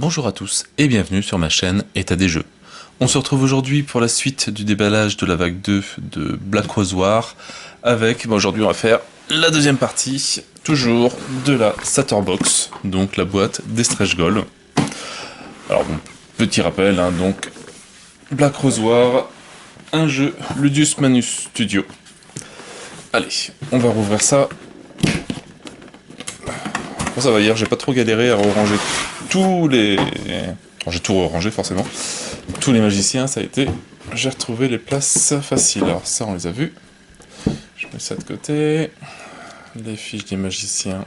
Bonjour à tous et bienvenue sur ma chaîne État des Jeux. On se retrouve aujourd'hui pour la suite du déballage de la vague 2 de Black Rose War avec, aujourd'hui on va faire la deuxième partie, toujours de la Satterbox, donc la boîte des stretch goals. Alors bon, petit rappel, donc Black Rose War, un jeu Ludus Manus Studio. Allez, on va rouvrir ça. Bon, ça va, hier j'ai pas trop galéré à ranger tous les... Enfin, j'ai tout rangé forcément. Tous les magiciens, ça a été... J'ai retrouvé les places faciles. Alors ça, on les a vus. Je mets ça de côté. Les fiches des magiciens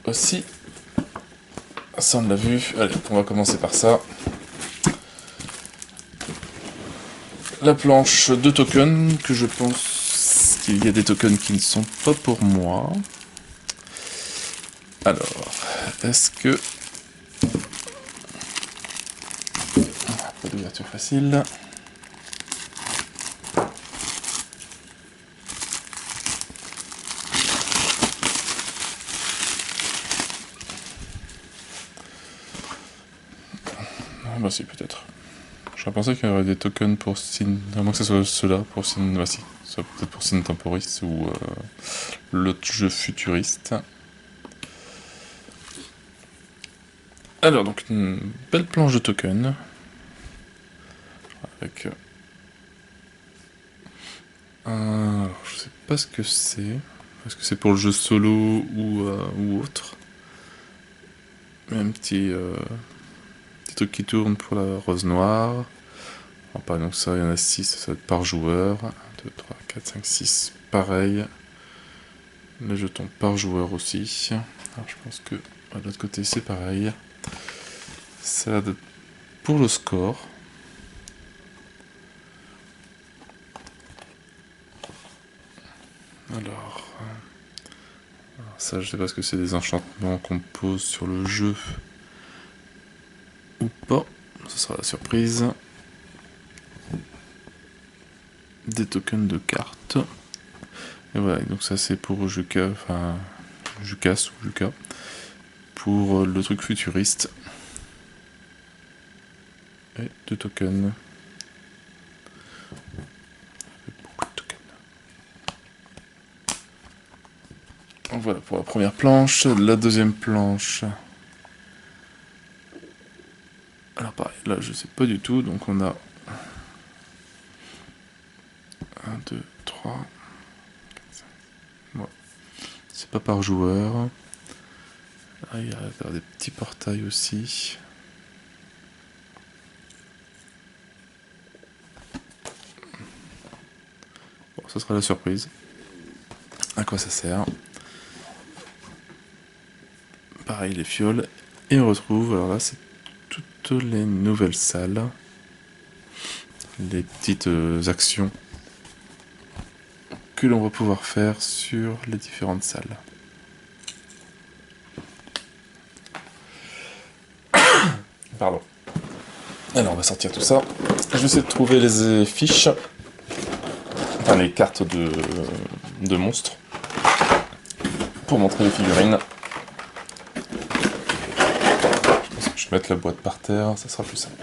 aussi. Ça, on l'a vu. Allez, on va commencer par ça. La planche de tokens, que je pense qu'il y a des tokens qui ne sont pas pour moi. Alors, est-ce que... Pas d'ouverture facile. Ah bah si, peut-être. J'aurais pensé qu'il y aurait des tokens pour Sin... À moins que ce soit ceux-là pour Sin... Bah si, soit peut-être pour Sin Temporis ou l'autre jeu futuriste. Alors, donc, une belle planche de tokens. Avec... alors, je sais pas ce que c'est. Est-ce que c'est pour le jeu solo ou autre? Mais un petit truc qui tourne pour la rose noire. Alors, par exemple, ça, il y en a 6, ça va être par joueur. 1, 2, 3, 4, 5, 6, pareil. Les jetons par joueur aussi. Alors, je pense que de l'autre côté, c'est pareil. Ça va être pour le score. Alors, ça, je sais pas ce que c'est, des enchantements qu'on pose sur le jeu ou pas. Ce sera la surprise. Des tokens de cartes. Et voilà, donc ça c'est pour Juka, enfin Jukas ou Juka, pour le truc futuriste. Et 2 tokens. Beaucoup de tokens. Voilà pour la première planche. La deuxième planche. Alors pareil, là je sais pas du tout, donc on a 1, 2, 3, 4, 5. Ouais. C'est pas par joueur. Ah, il y a des petits portails aussi. Bon, ce sera la surprise. À quoi ça sert? Pareil, les fioles. Et on retrouve, alors là, c'est toutes les nouvelles salles. Les petites actions que l'on va pouvoir faire sur les différentes salles. Pardon. Alors, on va sortir tout ça. Je vais essayer de trouver les fiches. Enfin, les cartes de monstres. Pour montrer les figurines. Je pense que je vais mettre la boîte par terre, ça sera plus simple.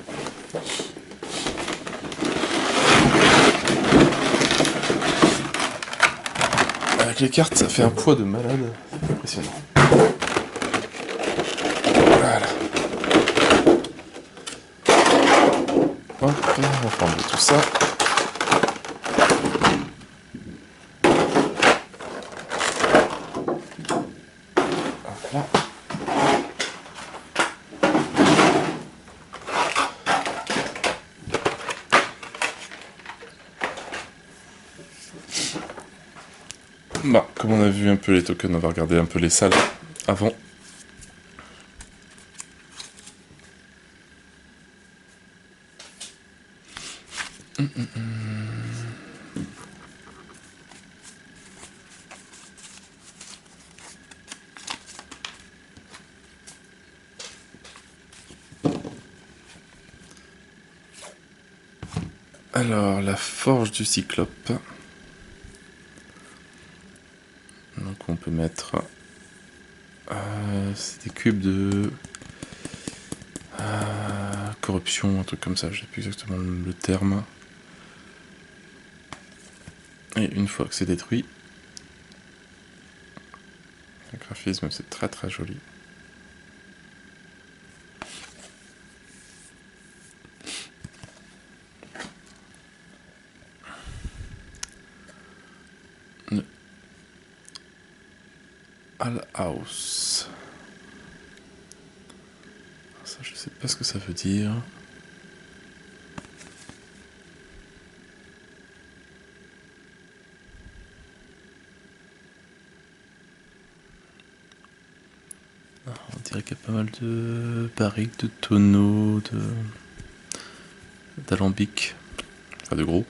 Avec les cartes, ça fait un poids de malade. C'est impressionnant. Voilà. Hop, on va enlever tout ça. Voilà. Bah, comme on a vu un peu les tokens, on va regarder un peu les salles avant. Alors, la forge du cyclope. Donc on peut mettre... c'est des cubes de Corruption, un truc comme ça, je sais plus exactement le terme. Et une fois que c'est détruit, le graphisme c'est très très joli. Hall House. Ça, je sais pas ce que ça veut dire. On dirait qu'il y a pas mal de barriques, de tonneaux, d'alambics, enfin de gros.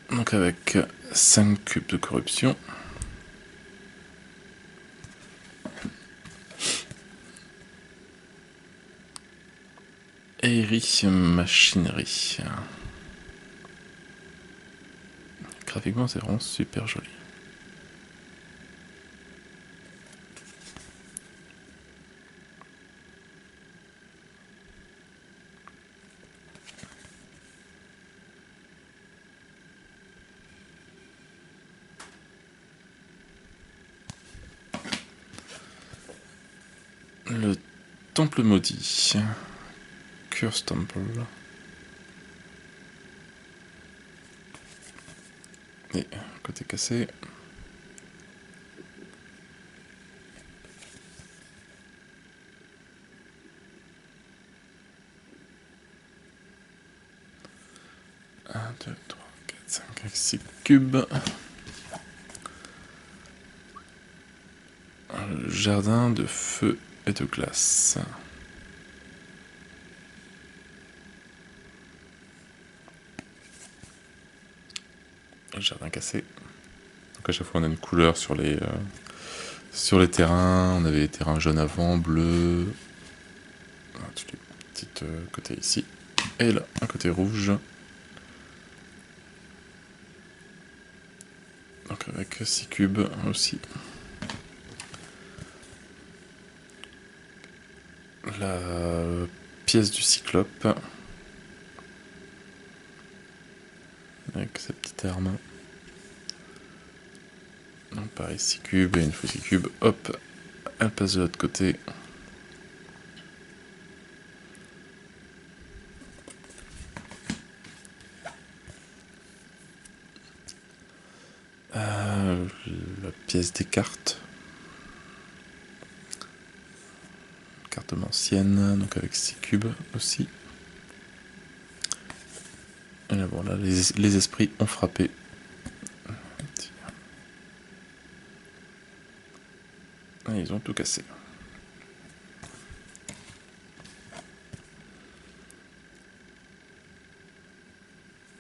Donc avec 5 cubes de corruption. Airy Machinery. Graphiquement, c'est vraiment super joli. Le temple maudit. Curse Temple. Et côté cassé. Un, 2, 3, 4, 5, 6 cubes. Un jardin de feu et de glace. Le jardin cassé. Donc à chaque fois on a une couleur sur les terrains. On avait les terrains jaunes avant, bleus. Toutes les petites côtés ici. Et là, un côté rouge. Donc avec 6 cubes aussi. La pièce du cyclope. Avec sa petite arme. Donc pareil, 6 cubes, et une fois 6 cubes, hop, elle passe de l'autre côté. La pièce des cartes. Carte ancienne, donc avec 6 cubes aussi. Et là, bon, là, les esprits ont frappé. Et ils ont tout cassé.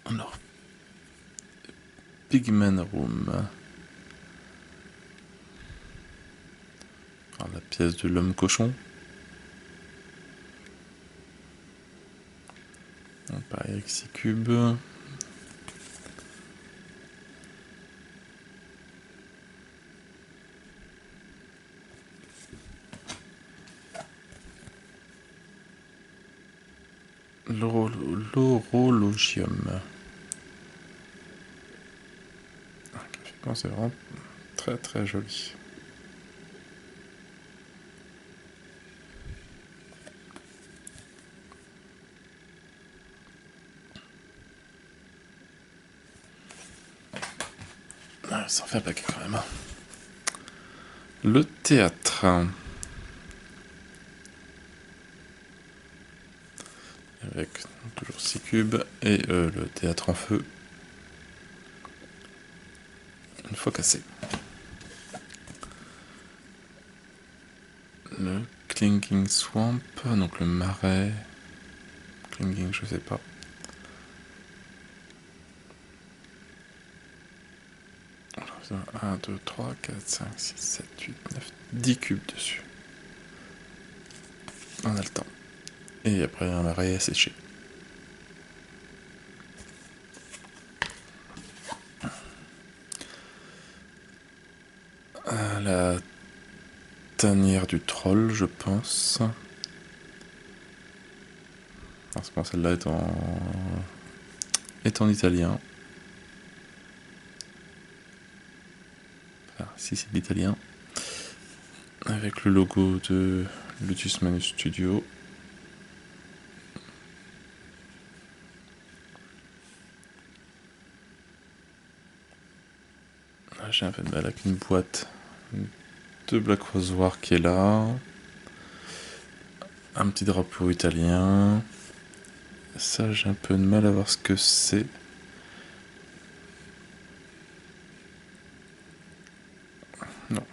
Alors, Pigman Room. Alors, la pièce de l'homme cochon. Donc, pareil avec 6 cubes. L'horologium. Graphiquement, c'est vraiment très très joli. Ah, ça en fait un paquet quand même. Le théâtre. Avec toujours 6 cubes et le théâtre en feu. Une fois cassé. Le Clinging Swamp, donc le marais. Clinging, je sais pas. Alors, 1, 2, 3, 4, 5, 6, 7, 8, 9, 10 cubes dessus. On a le temps. Et après, un marais à sécher. La tanière du troll, je pense. Parce que celle-là est en italien. Enfin, si c'est l'italien. Avec le logo de Lotus Manus Studio. Là, j'ai un peu de mal avec une boîte de Black Rose War qui est là. Un petit drapeau italien. Ça, j'ai un peu de mal à voir ce que c'est. Non.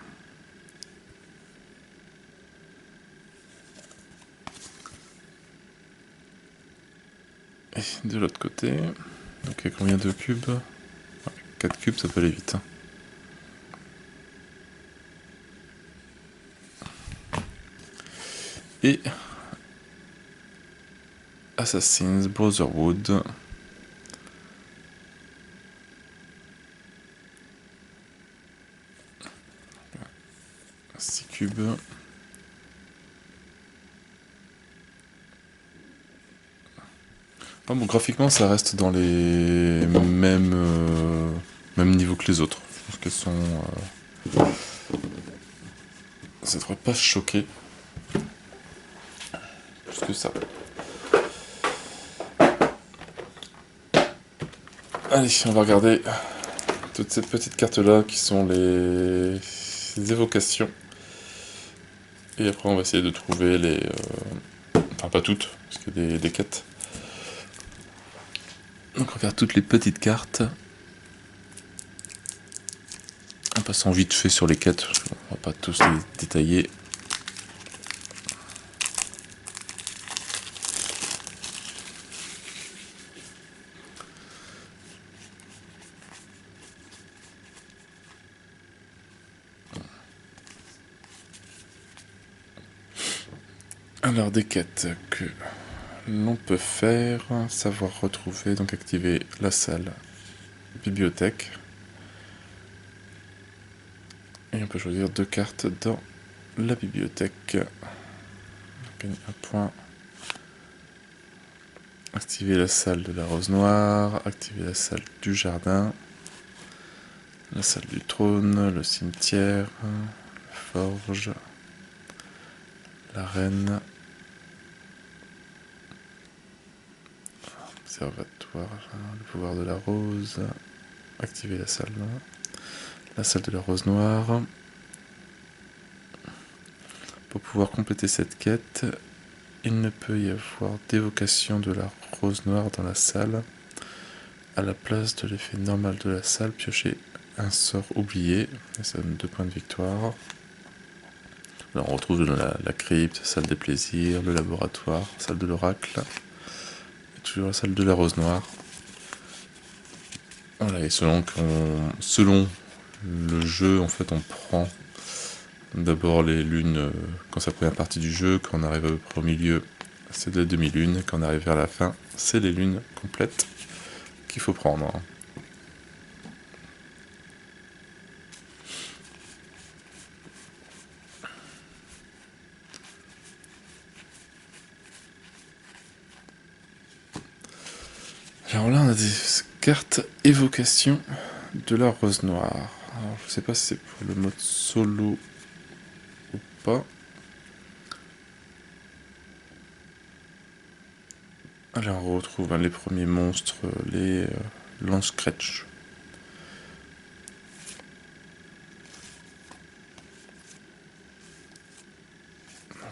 Et de l'autre côté, donc il y a combien de cubes? 4 cubes, ça peut aller vite. Et Assassin's Brotherhood. 6 cubes. Ah bon, graphiquement, ça reste dans les mêmes niveaux que les autres. Je pense qu'elles sont... ça devrait pas choquer. Plus que ça. Allez, on va regarder toutes ces petites cartes-là qui sont les évocations. Et après, on va essayer de trouver les... Enfin, pas toutes, parce qu'il y a des quêtes. Donc on regarde toutes les petites cartes. En passant vite fait sur les quêtes, on va pas tous les détailler. Alors des quêtes que l'on peut faire, savoir retrouver, donc activer la salle bibliothèque. Et on peut choisir 2 cartes dans la bibliothèque. On gagne 1 point. Activer la salle de la rose noire, activer la salle du jardin, la salle du trône, le cimetière, la forge, l'arène, observatoire, le pouvoir de la rose, activer la salle de la rose noire. Pour pouvoir compléter cette quête, il ne peut y avoir d'évocation de la rose noire dans la salle. À la place de l'effet normal de la salle, piochez un sort oublié, et ça donne 2 points de victoire. Là, on retrouve la crypte, salle des plaisirs, le laboratoire, salle de l'oracle, et toujours la salle de la rose noire. Voilà, et selon le jeu, en fait, on prend d'abord les lunes quand c'est la première partie du jeu, quand on arrive à peu près au milieu, c'est de la demi-lune, et quand on arrive vers la fin, c'est les lunes complètes qu'il faut prendre. Alors là, on a des cartes évocation de la rose noire. Alors, je sais pas si c'est pour le mode solo ou pas. Alors, on retrouve les premiers monstres, les lance-scratch.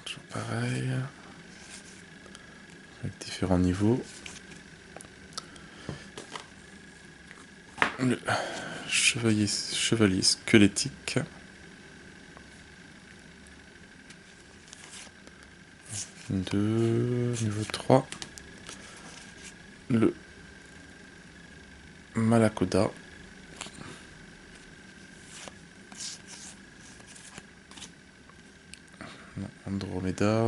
Toujours pareil. Avec différents niveaux. Le chevalier squelettique. Niveau 3. Le Malacoda. Andromeda.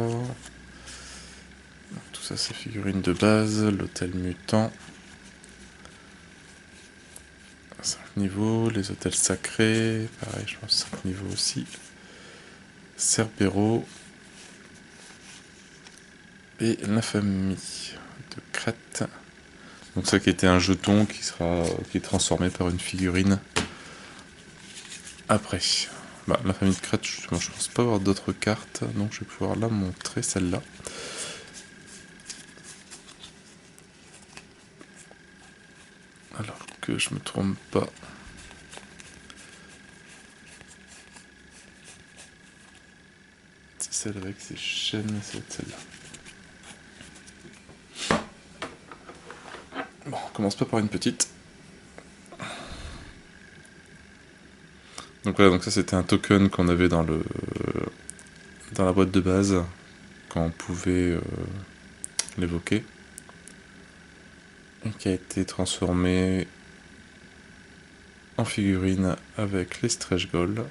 Tout ça, c'est figurines de base. L'hôtel mutant. 5 niveaux. Les hôtels sacrés. Pareil, je pense 5 niveaux aussi. Cerbero. Et l'infamie. crête. Donc ça qui était un jeton qui est transformé par une figurine après. Bah, la famille de crête, justement, je pense pas avoir d'autres cartes, donc je vais pouvoir la montrer, celle-là. Alors que je me trompe pas. C'est celle avec ses chaînes, c'est celle-là. Bon, on commence pas par une petite. Donc voilà, donc ça c'était un token qu'on avait dans la boîte de base, quand on pouvait l'évoquer. Et qui a été transformé en figurine avec les stretch goals.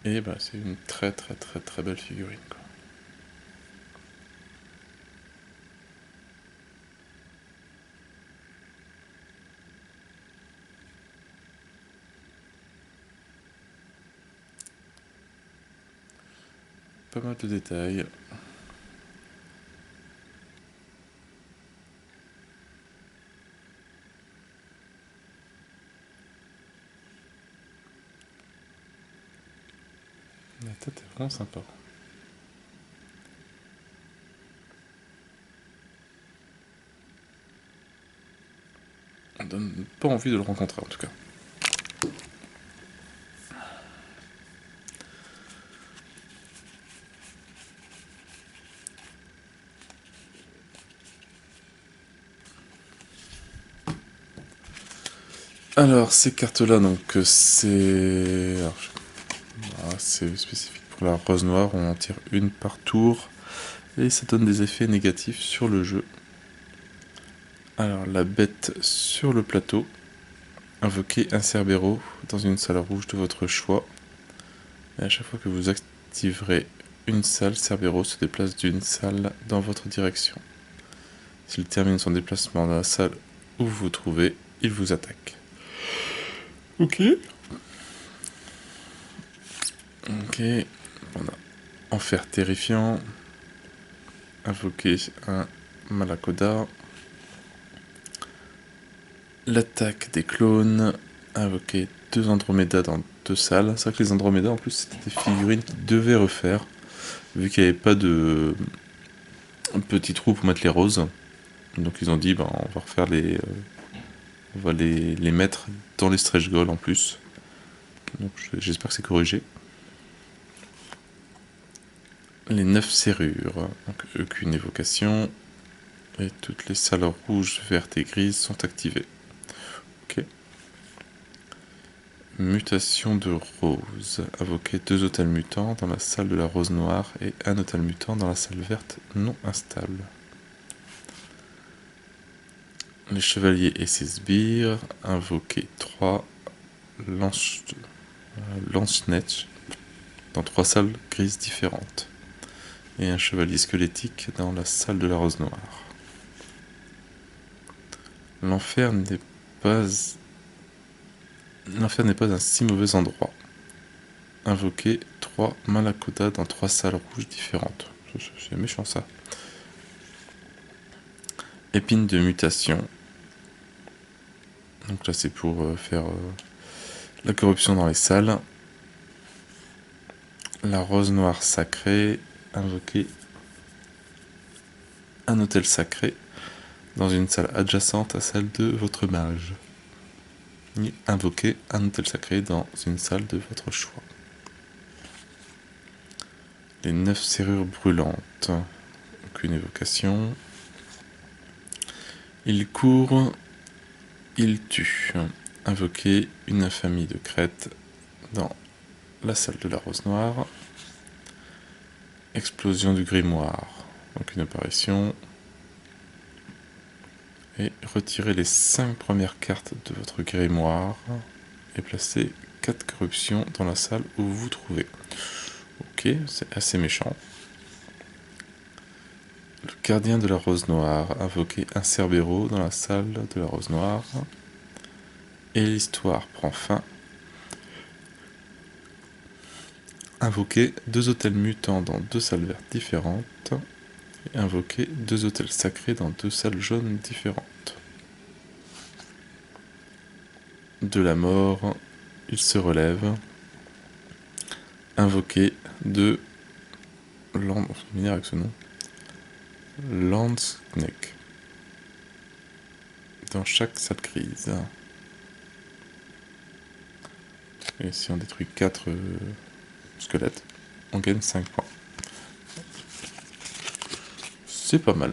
Et bah c'est une très belle figurine, quoi. Pas mal de détails. La tête est vraiment sympa. On donne pas envie de le rencontrer en tout cas. Alors ces cartes-là, donc c'est spécifique pour la rose noire. On en tire une par tour et ça donne des effets négatifs sur le jeu. Alors la bête sur le plateau. Invoquez un Cerbero dans une salle rouge de votre choix. Et à chaque fois que vous activerez une salle, Cerbero se déplace d'une salle dans votre direction. S'il termine son déplacement dans la salle où vous vous trouvez, il vous attaque. Ok. Ok. On a Enfer terrifiant. Invoquer un Malakoda. L'attaque des clones. Invoquer 2 Andromeda dans 2 salles. C'est vrai que les Andromeda en plus c'était des figurines qui devaient refaire. Vu qu'il n'y avait pas de petit trou pour mettre les roses. Donc ils ont dit on va refaire on va les mettre dans les stretch goals en plus. Donc j'espère que c'est corrigé. Les 9 serrures, donc aucune évocation. Et toutes les salles rouges, vertes et grises sont activées. Ok. Mutation de rose. Invoquer 2 hôtels mutants dans la salle de la rose noire et un hôtel mutant dans la salle verte non instable. Les chevaliers et ses sbires. Invoquer 3 lance-netch dans 3 salles grises différentes. Et un chevalier squelettique dans la salle de la rose noire. L'enfer n'est pas un si mauvais endroit. Invoquer 3 Malakoda dans 3 salles rouges différentes. C'est méchant ça. Épine de mutation. Donc là c'est pour faire la corruption dans les salles. La rose noire sacrée. Invoquer un hôtel sacré dans une salle adjacente à celle de votre mage. Et invoquer un hôtel sacré dans une salle de votre choix. Les 9 serrures brûlantes. Aucune évocation. Il court, il tue. Invoquer une infamie de crête dans la salle de la rose noire. Explosion du grimoire. Donc une apparition. Et retirer les 5 premières cartes de votre grimoire. Et placer 4 corruptions dans la salle où vous vous trouvez. Ok, c'est assez méchant. Le gardien de la rose noire. Invoquer un Cerbero dans la salle de la rose noire. Et l'histoire prend fin. Invoquer 2 hôtels mutants dans 2 salles vertes différentes. Et invoquer 2 hôtels sacrés dans 2 salles jaunes différentes. De la mort, il se relève. Invoquer 2 land... avec ce nom. Landsknecht. Dans chaque salle grise. Et si on détruit 4 squelettes, on gagne 5 points. C'est pas mal.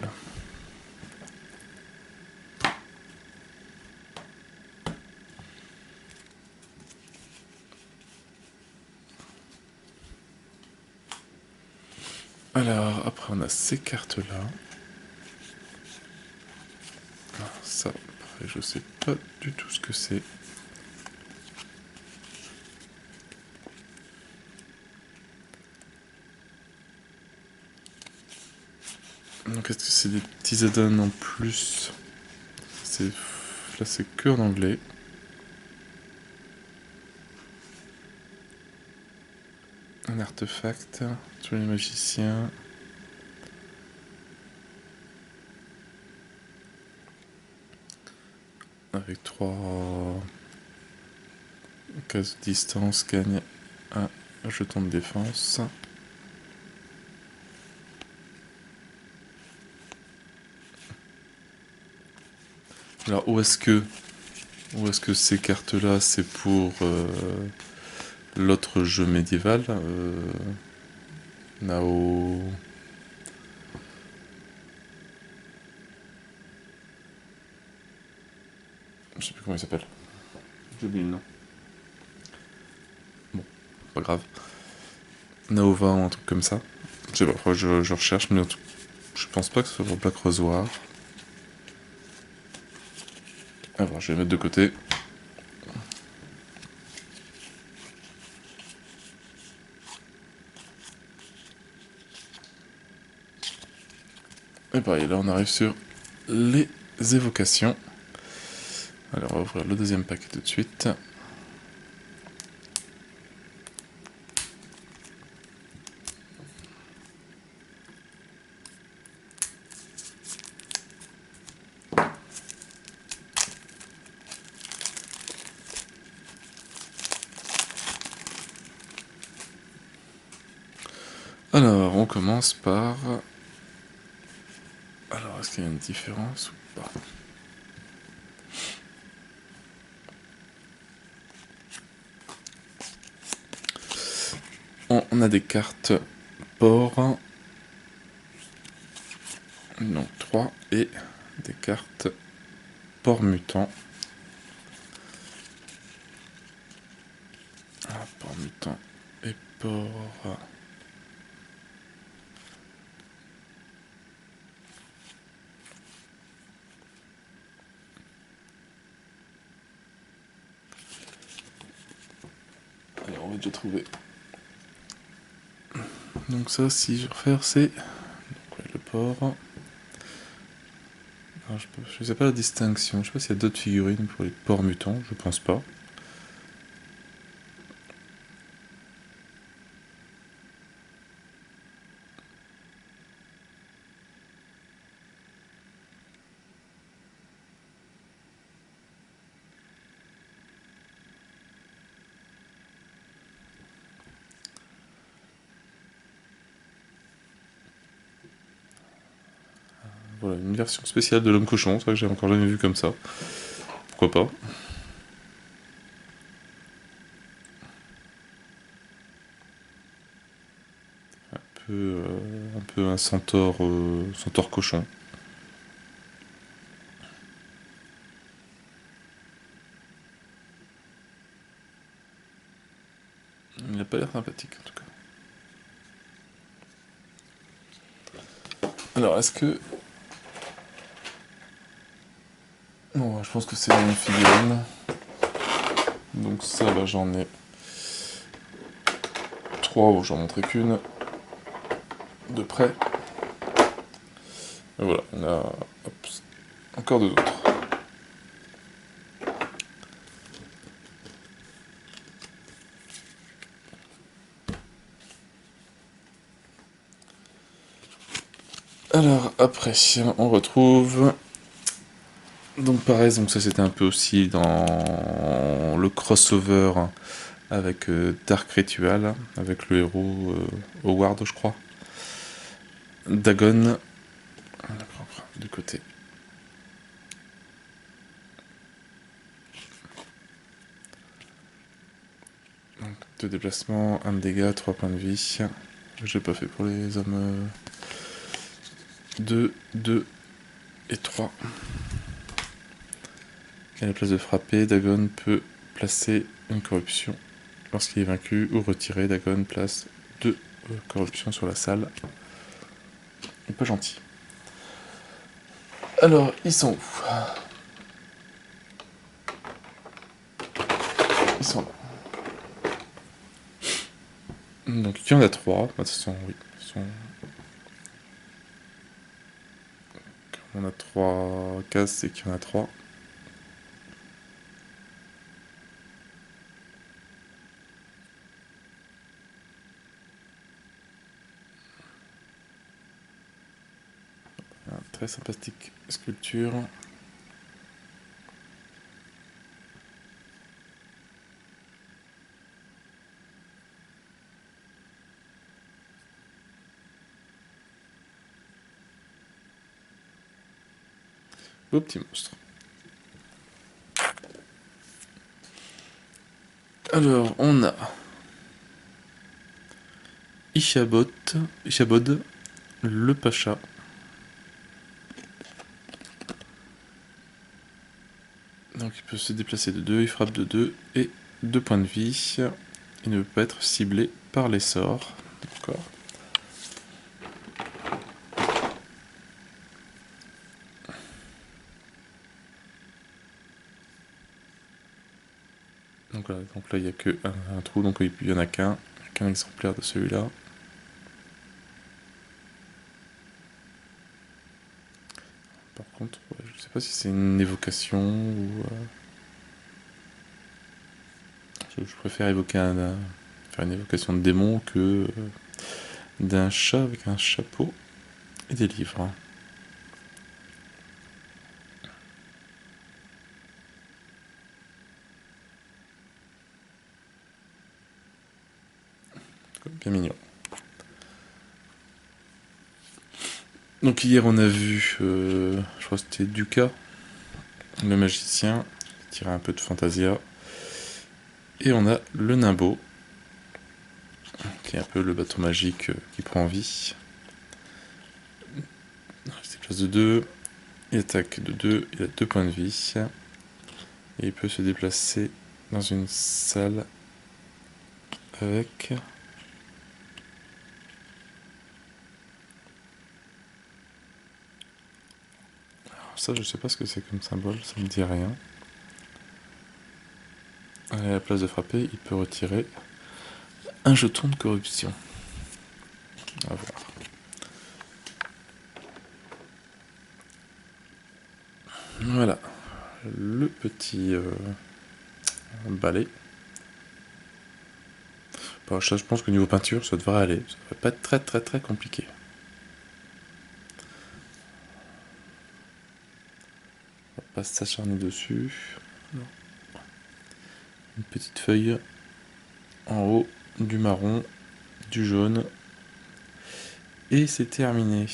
Alors, après on a ces cartes-là. Ça, pareil, je sais pas du tout ce que c'est. Donc est-ce que c'est des petits add-ons en plus? Là c'est que en anglais. Un artefact, tous les magiciens. Avec 3 cases de distance, gagne un jeton de défense. Alors où est-ce que ces cartes-là c'est pour l'autre jeu médiéval Nao... Je sais plus comment il s'appelle. J'ai oublié le nom. Bon, pas grave. Naova ou un truc comme ça. Je sais pas, je recherche, mais je pense pas que ce soit pour Black Rose War. Alors, je vais mettre de côté. Et pareil, là on arrive sur les évocations. Alors on va ouvrir le deuxième paquet tout de suite. Alors on commence par... Alors est-ce qu'il y a une différence ou pas? On a des cartes port, donc 3, et des cartes port mutant. Ah, port mutant et port... Alors on va déjà trouver. Donc ça, si je refaire, c'est le port. Alors, je sais pas la distinction, je sais pas s'il y a d'autres figurines pour les ports mutants, je pense pas. Voilà, une version spéciale de l'homme cochon, c'est vrai que j'ai encore jamais vu comme ça. Pourquoi pas? Un peu un centaure, centaure cochon. Il n'a pas l'air sympathique en tout cas. Alors est-ce que... Bon, je pense que c'est une figurine. Donc ça, bah, j'en ai 3, ou j'en montrerai qu'une. De près. Et voilà, on a hop, encore 2 autres. Alors après, on retrouve... Donc pareil, donc ça c'était un peu aussi dans le crossover avec Dark Ritual, avec le héros Howard je crois. Dagon, du côté. Donc 2 déplacements, 1 de dégâts, 3 points de vie. Je l'ai pas fait pour les hommes 2, 2 et 3. À la place de frapper, Dagon peut placer une corruption. Lorsqu'il est vaincu ou retiré, Dagon place 2 corruptions sur la salle. Il est pas gentil. Alors, ils sont où? Ils sont là. Donc il y en a 3. De toute façon, oui. Quand on a 3 cases, c'est qu'il y en a 3. Très sympathique sculpture. Beau petit monstre. Alors, on a Ichabod, le Pacha. Donc il peut se déplacer de 2, il frappe de 2 et 2 points de vie. Il ne peut pas être ciblé par les sorts. D'accord. Donc voilà, donc là il n'y a que un trou, donc il n'y en a qu'un exemplaire de celui-là. Par contre, ouais, je sais pas si c'est une évocation ou... je préfère évoquer faire une évocation de démon que d'un chat avec un chapeau et des livres. Bien mignon. Donc hier on a vu, je crois que c'était Duka, le magicien, qui tirait un peu de Fantasia. Et on a le Nimbo, qui est un peu le bateau magique qui prend vie. Il se déplace de 2, il attaque de 2, il a 2 points de vie. Et il peut se déplacer dans une salle avec... Alors ça je sais pas ce que c'est comme symbole, ça me dit rien. À la place de frapper, il peut retirer un jeton de corruption. On va voir. Voilà, le petit balai. Bon, je pense que niveau peinture, ça devrait aller. Ça devrait pas être très très très compliqué. On va pas s'acharner dessus. Non. Une petite feuille en haut, du marron, du jaune. Et c'est terminé.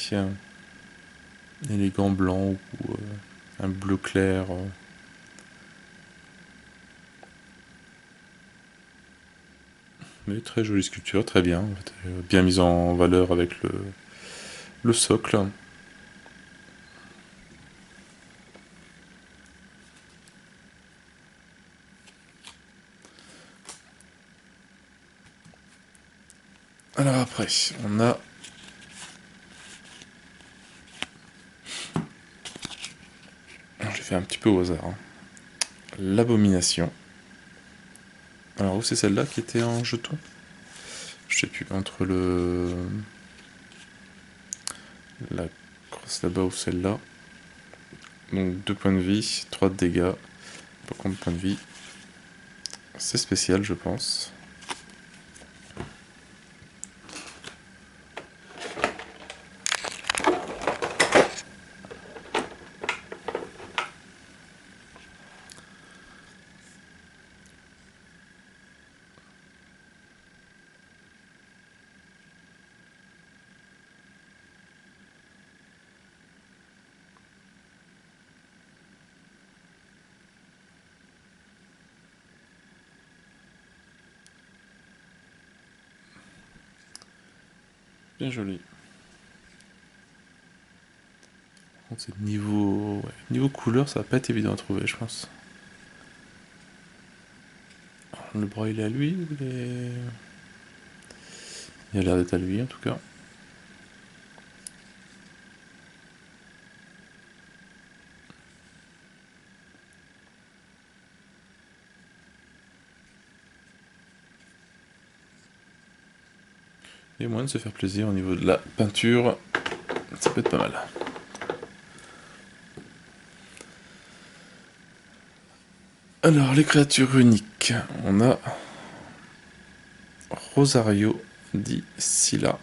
Et les gants blancs ou un bleu clair. Mais très jolie sculpture, très bien. Bien mise en valeur avec le socle. Alors après, on a... J'ai fait un petit peu au hasard. Hein. L'abomination. Alors où c'est celle-là qui était en jeton? Je sais plus, entre la crosse là-bas ou celle-là. Donc 2 points de vie, 3 de dégâts. Pas combien de points de vie. C'est spécial je pense. Bien joli. Par contre, c'est niveau... ouais, niveau couleur, ça va pas être évident à trouver, je pense. Alors, le bras, il est à lui ou il est... Il a l'air d'être à lui, en tout cas. Et moyen de se faire plaisir au niveau de la peinture, ça peut être pas mal. Alors, les créatures uniques. On a Rosario di Silla.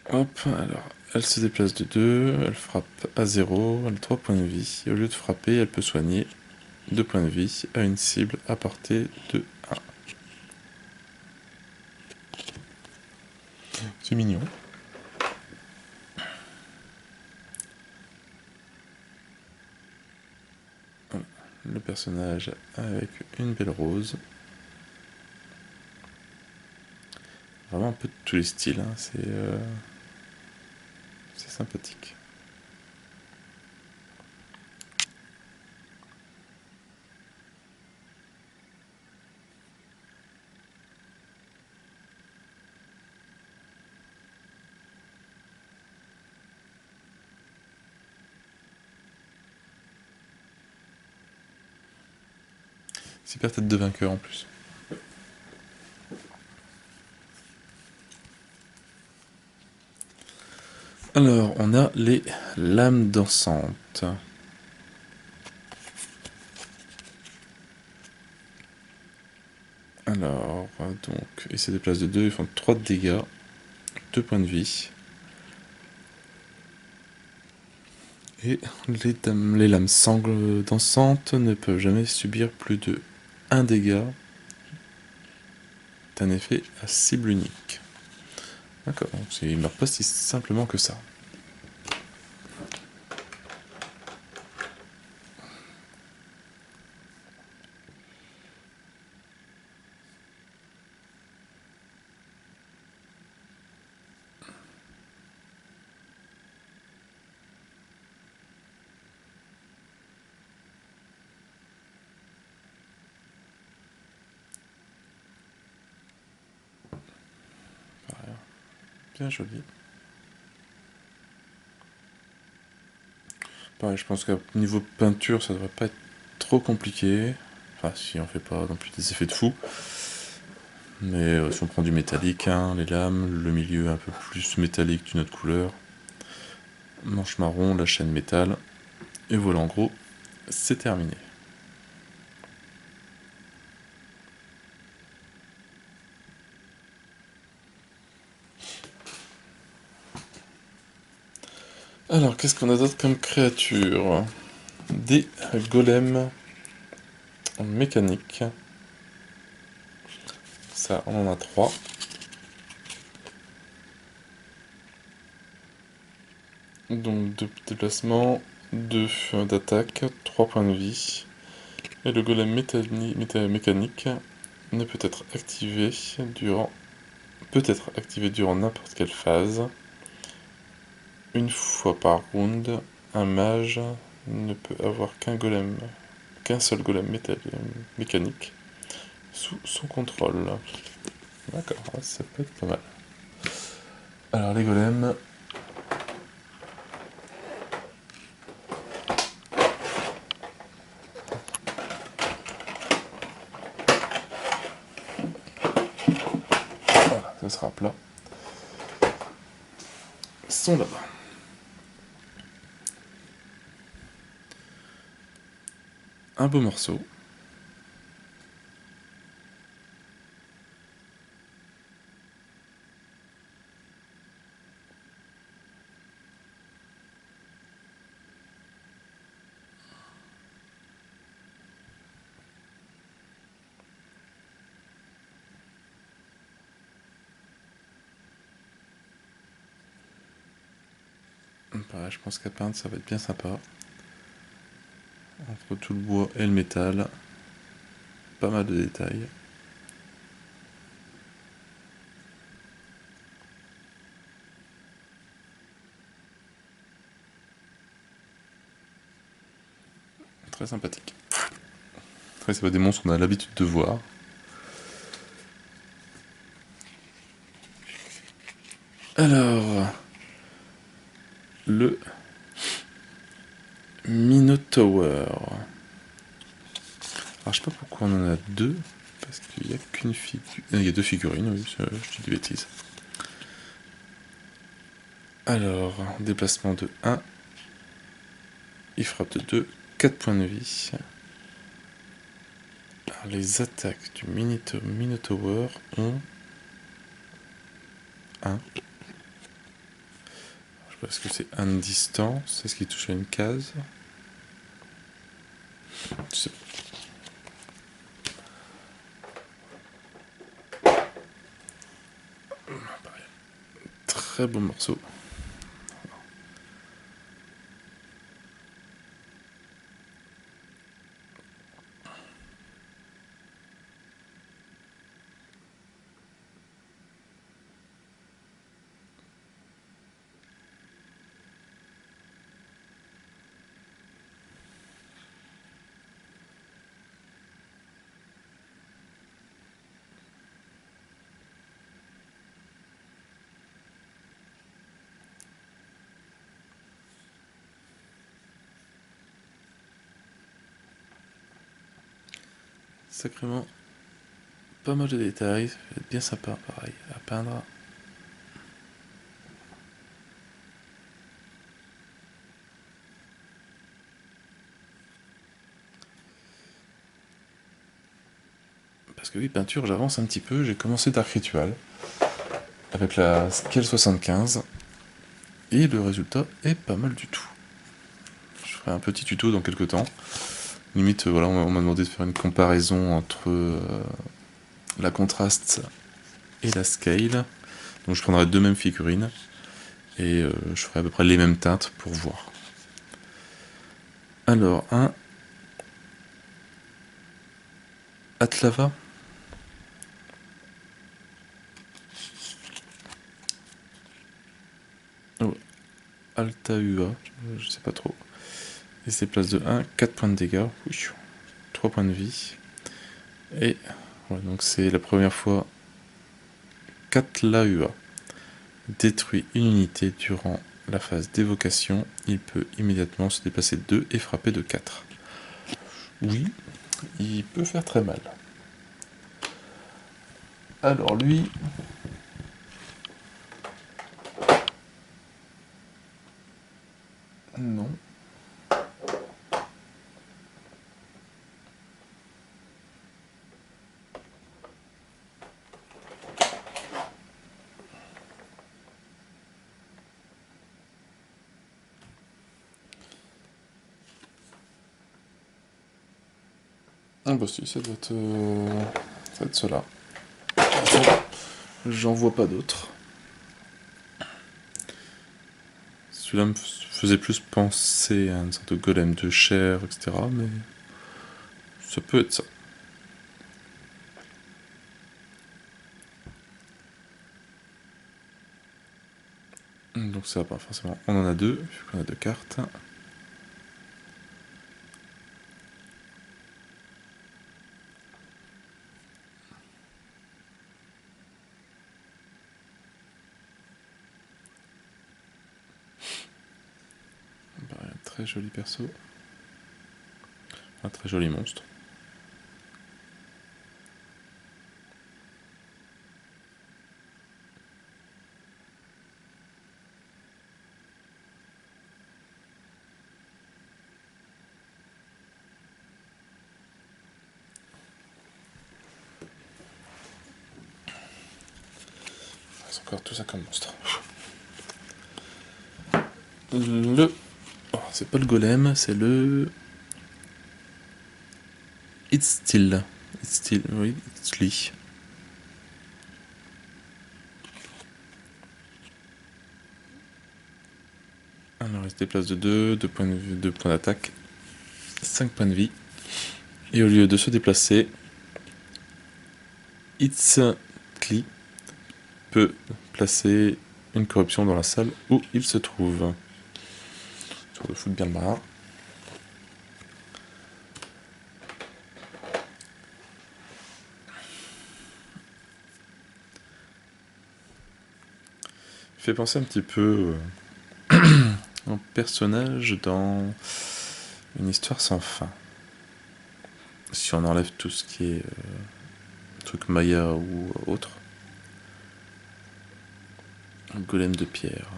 Hop, alors, elle se déplace de 2, elle frappe à 0, elle a 3 points de vie. Et au lieu de frapper, elle peut soigner 2 points de vie à une cible à portée de 1. C'est mignon. Voilà. Le personnage avec une belle rose. Vraiment un peu de tous les styles, hein. C'est sympathique. Super tête de vainqueur en plus. Alors, on a les lames dansantes. Alors, donc, ils se déplacent de 2, ils font 3 de dégâts, 2 points de vie. Et les lames sangles dansantes ne peuvent jamais subir plus de 1 dégât d'un effet à cible unique. D'accord, donc il ne meurt pas si simplement que ça. Bien joli. Pareil, je pense qu'à niveau peinture, ça devrait pas être trop compliqué. Enfin, si on fait pas non plus des effets de fou. Mais si on prend du métallique, hein, les lames, le milieu un peu plus métallique d'une autre couleur, manche marron, la chaîne métal, et voilà en gros, c'est terminé. Alors, qu'est-ce qu'on a d'autre comme créature? Des golems mécaniques. Ça, on en a 3. Donc 2 déplacements, 2 d'attaque, 3 points de vie. Et le golem mécanique ne peut être activé durant n'importe quelle phase. Une fois par round, un mage ne peut avoir qu'un seul golem mécanique sous son contrôle. D'accord, ça peut être pas mal. Alors les golems, voilà, ça sera plat, sont là. Un beau morceau. Pareil, je pense qu'à peindre, ça va être bien sympa. Entre tout le bois et le métal. pas mal de détails. Très sympathique. Après, c'est pas des monstres qu'on a l'habitude de voir. Alors, le Minotaur. Alors, je sais pas pourquoi on en a deux, parce qu'il n'y a qu'une figure. Il y a deux figurines, oui, je dis des bêtises. Alors, déplacement de 1. Il frappe de 2, 4 points de vie. Alors, les attaques du Minotaur ont 1. Je sais pas ce que c'est 1 de distance. Est-ce qu'il touche à une case? Je sais pas. Très bon morceau. Sacrément pas mal de détails, ça va être bien sympa pareil à peindre. Parce que oui, peinture, j'avance un petit peu, j'ai commencé Dark Ritual avec la Scale 75 et le résultat est pas mal du tout. Je ferai un petit tuto dans quelques temps. Limite, voilà, on m'a demandé de faire une comparaison entre la contraste et la scale. Donc je prendrai deux mêmes figurines et je ferai à peu près les mêmes teintes pour voir. Alors, un Atlava. Oh, Altaua, je sais pas trop. Et c'est place de 1, 4 points de dégâts, 3 points de vie. Et voilà, donc c'est la première fois qu'Atlaua détruit une unité durant la phase d'évocation. Il peut immédiatement se déplacer de 2 et frapper de 4. Oui, il peut faire très mal. Alors lui... Non. Ah bah si, ça doit être cela. J'en vois pas d'autres. Celui-là me faisait plus penser à une sorte de golem de chair, etc. Mais ça peut être ça. Donc ça va pas forcément. On en a deux, vu qu'on a deux cartes. Un très joli perso. Un très joli monstre. C'est encore tout ça comme monstre. Le... Oh, c'est pas le golem, c'est le... It's still. It's still, oui, it's Lee. Alors il se déplace de 2, 2 points d'attaque, 5 points de vie. Et au lieu de se déplacer, Itztli peut placer une corruption dans la salle où il se trouve. Tour de foot bien le bras. Fait penser un petit peu un personnage dans une histoire sans fin. Si on enlève tout ce qui est truc Maya ou autre. Un golem de pierre.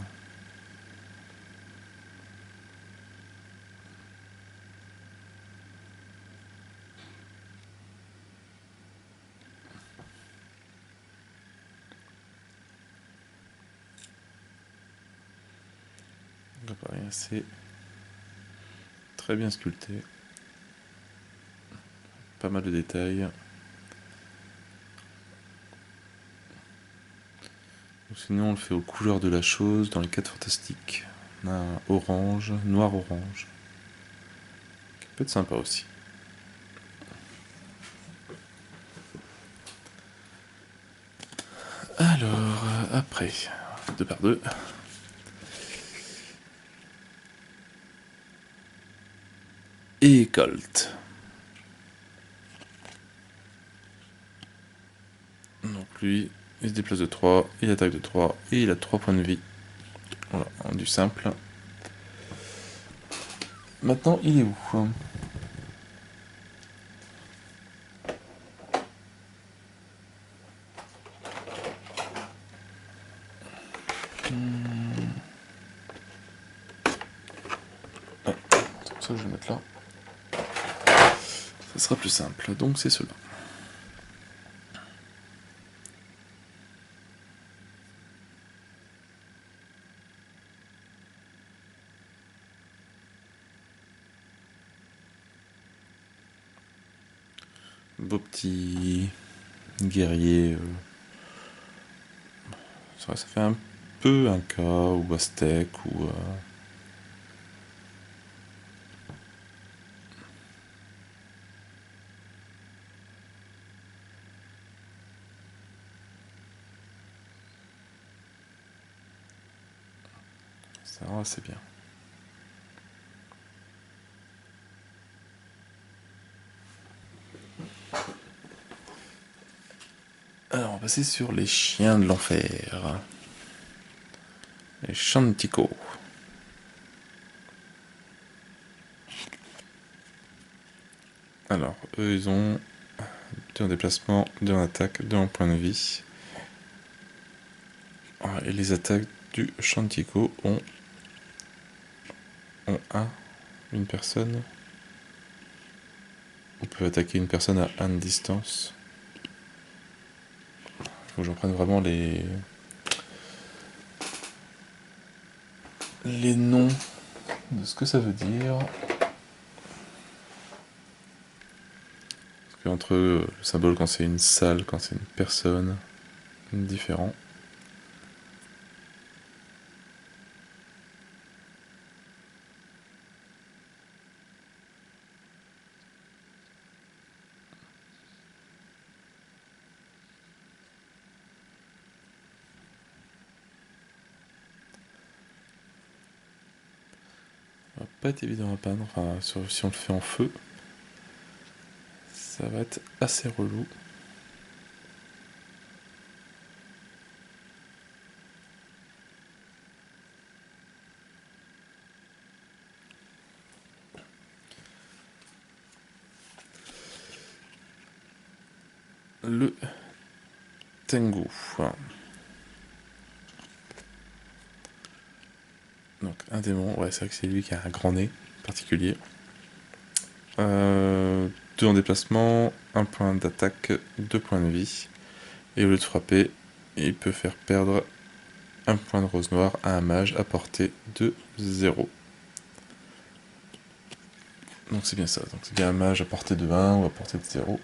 C'est très bien sculpté. Pas mal de détails. Sinon, on le fait aux couleurs de la chose dans les 4 fantastiques. On a un orange, noir-orange. Qui peut être sympa aussi. Alors, après, 2 par 2. Et Colt. Donc lui, il se déplace de 3, il attaque de 3, et il a 3 points de vie. Voilà, en du simple. Maintenant, il est où ? Ah, ça je vais le mettre là. Ça sera plus simple, donc c'est cela. Beau petit guerrier. Ça fait un peu un Inca ou aztèque ou... Ça va assez bien. Alors, on va passer sur les chiens de l'enfer. Les Shantico. Alors, eux, ils ont 2 en déplacement, 2 en attaque, 2 en point de vie. Et les attaques du Shantico ont une personne. On peut attaquer une personne à 1 de distance. Faut que j'en prenne vraiment les noms de ce que ça veut dire. Parce qu'entre eux, le symbole quand c'est une salle, quand c'est une personne, différent. Ça va pas être évident à peindre, enfin si on le fait en feu, ça va être assez relou. Le Tengu. Donc un démon, ouais c'est vrai que c'est lui qui a un grand nez particulier. 2 en déplacement, 1 point d'attaque, 2 points de vie. Et au lieu de frapper, il peut faire perdre 1 point de rose noire à un mage à portée de 0. Donc c'est bien ça, donc c'est bien un mage à portée de 1 ou à portée de 0.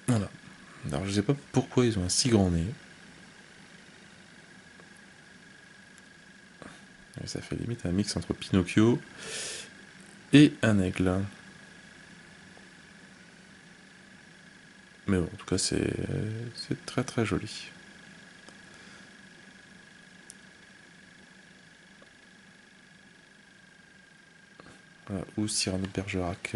Voilà. Alors je sais pas pourquoi ils ont un si grand nez. Et ça fait limite un mix entre Pinocchio et un aigle. Mais bon, en tout cas, c'est très très joli. Voilà, ou Cyrano de Bergerac.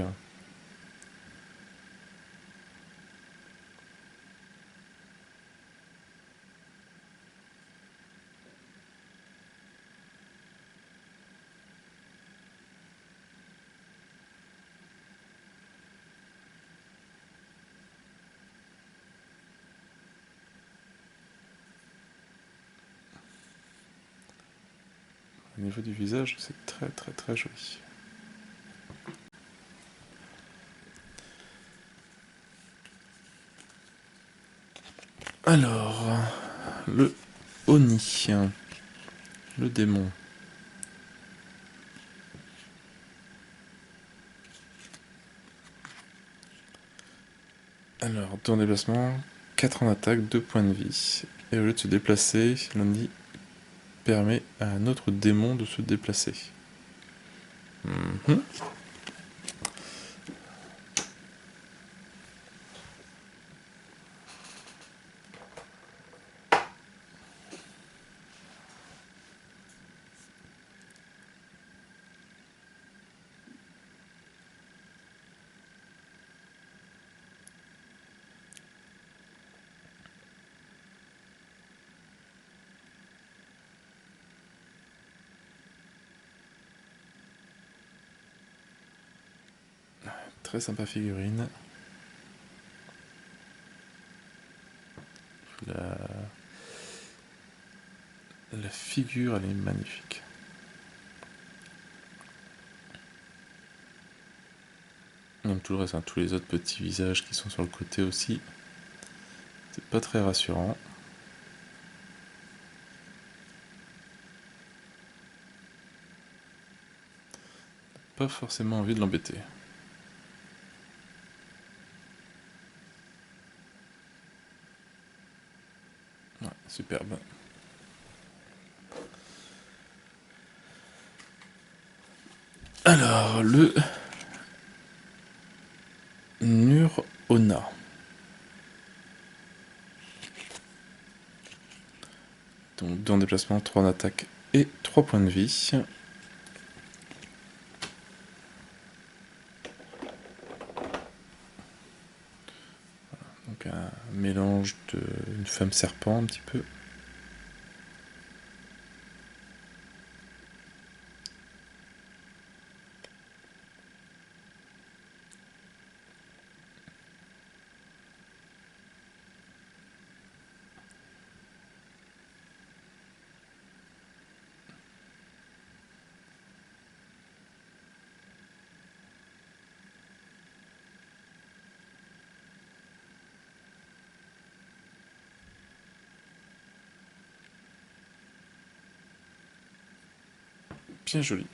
Au niveau du visage, c'est très très très joli. Alors, le Oni, le démon. Alors, tour en déplacement, 4 en attaque, 2 points de vie. Et au lieu de se déplacer, l'Oni permet à un autre démon de se déplacer. Mhm. Très sympa figurine. La figure, elle est magnifique. Même tout le reste, hein, tous les autres petits visages qui sont sur le côté aussi. C'est pas très rassurant. Pas forcément envie de l'embêter. Ouais, superbe. Alors, le Nurona. Donc 2 en déplacement, 3 en attaque et 3 points de vie. Donc un mélange d'une femme serpent un petit peu. Bien joli.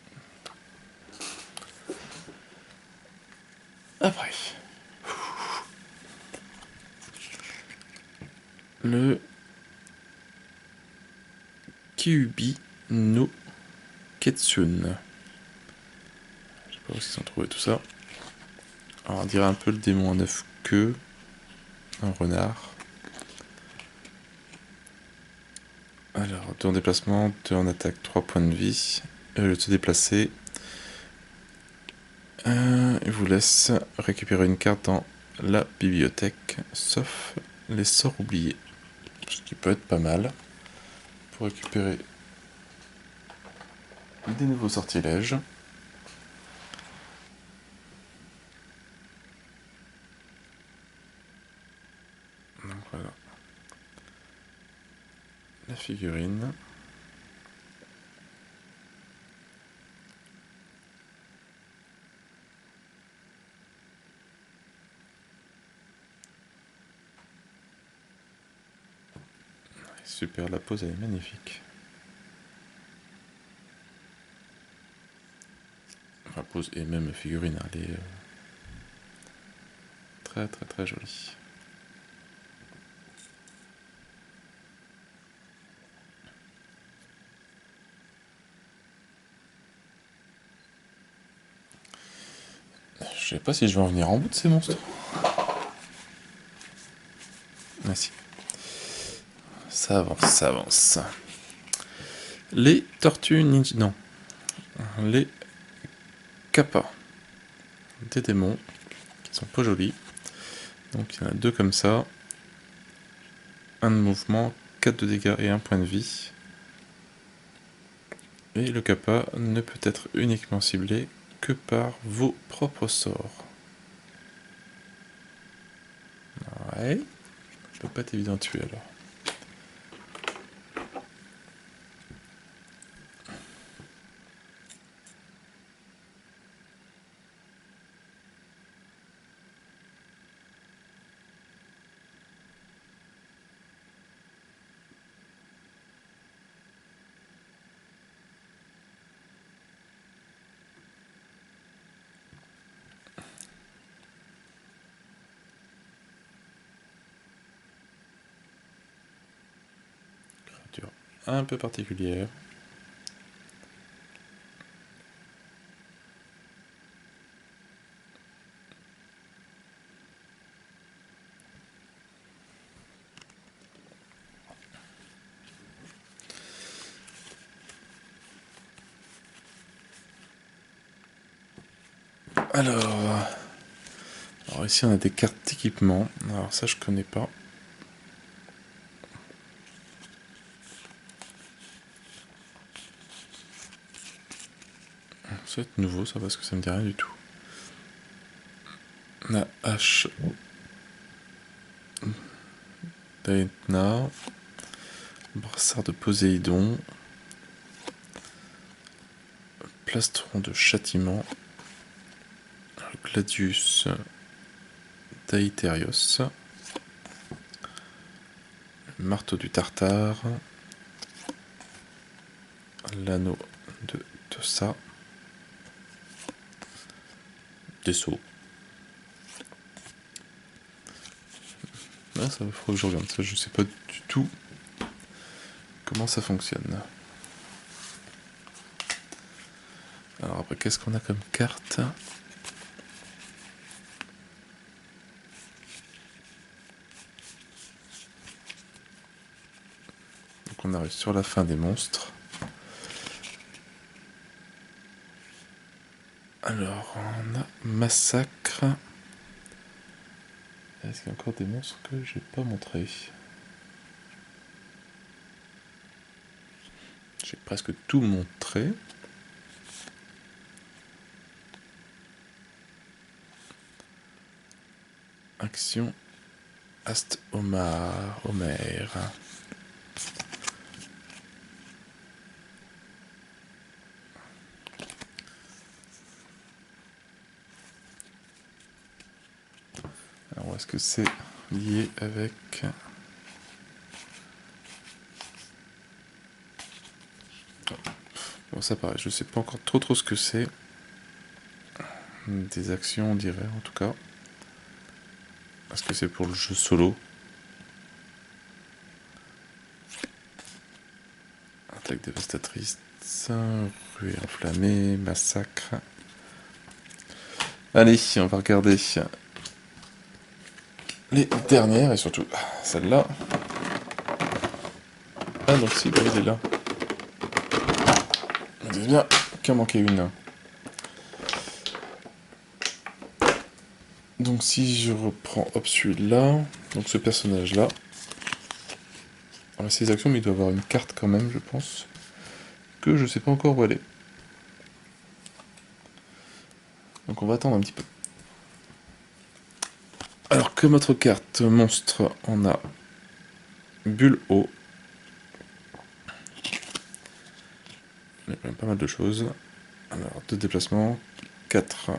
Après, le Kyubi no Ketsune. Je sais pas où ils ont trouvé tout ça. Alors, on dirait un peu le démon à 9 queues. Un renard. Alors, 2 en déplacement, 2 en attaque, 3 points de vie. Et au lieu de se déplacer, il vous laisse récupérer une carte dans la bibliothèque, sauf les sorts oubliés. Ce qui peut être pas mal pour récupérer des nouveaux sortilèges. Donc voilà. La figurine. Super, la pose elle est magnifique. Enfin, pose et même figurine, elle est très très très jolie. Je sais pas si je vais en venir en bout de ces monstres. Merci. Ça avance, ça avance. Les tortues ninja... Non. Les kappas. Des démons qui sont pas jolis. Donc il y en a 2 comme ça. 1 de mouvement, 4 de dégâts et 1 point de vie. Et le kappa ne peut être uniquement ciblé que par vos propres sorts. Ouais. Ça peut pas être évident à tuer alors. Créature un peu particulière. Alors ici on a des cartes d'équipement. Alors ça je connais pas. Ça va être nouveau ça parce que ça me dit rien du tout. La hache d'Aetna. Brassard de Poséidon. Plastron de châtiment. Le Gladius d'Aetherios. Le marteau du Tartare. L'anneau de Tossa. Des sauts. Ah, ça faut que je regarde, ça je sais pas du tout comment ça fonctionne. Alors après qu'est-ce qu'on a comme carte? Donc on arrive sur la fin des monstres. Alors on a massacre. Est-ce qu'il y a encore des monstres que j'ai pas montré? J'ai presque tout montré. Action Ast-Omar, Homer. Alors est-ce que c'est lié avec... Bon ça pareil, je sais pas encore trop ce que c'est. Des actions on dirait en tout cas. Est-ce que c'est pour le jeu solo? Attaque dévastatrice, ruée enflammée, massacre. Allez, on va regarder les dernières et surtout celle-là. Ah donc si, bah, il est là. On dit bien qu'il en manquait une. Donc si je reprends hop celui-là, donc ce personnage-là. Alors ses actions, mais il doit avoir une carte quand même, je pense. Que je sais pas encore où elle est. Donc on va attendre un petit peu. Alors comme autre carte monstre, on a Bulle haut. Il y a quand même pas mal de choses. Alors 2 déplacements, 4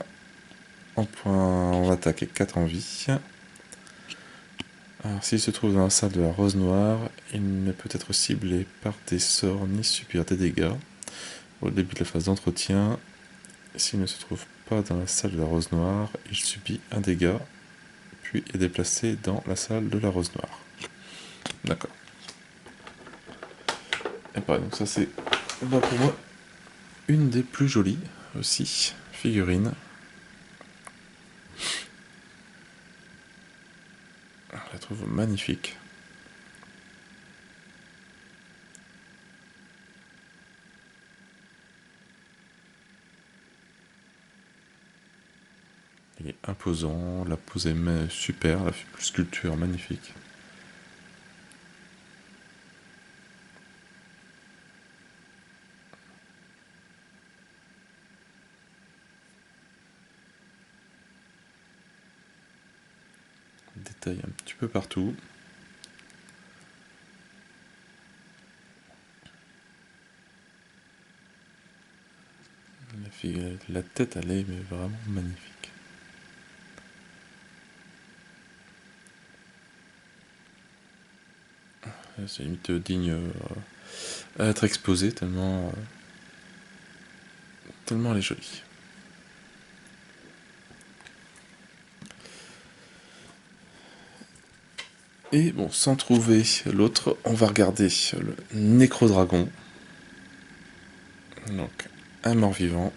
en point en attaque et 4 en vie. Alors s'il se trouve dans la salle de la rose noire, il ne peut être ciblé par des sorts ni subir des dégâts. Au début de la phase d'entretien, s'il ne se trouve pas dans la salle de la rose noire, il subit un dégât, puis est déplacé dans la salle de la rose noire. D'accord. Et pareil, donc ça c'est bah, pour moi une des plus jolies aussi, figurines. Je la trouve magnifique. Il est imposant, la pose est super, la sculpture magnifique. Détail un petit peu partout. La tête, elle est mais vraiment magnifique. C'est limite digne à être exposée tellement elle est jolie. Et bon, sans trouver l'autre, on va regarder le Nécrodragon. Donc, un mort-vivant.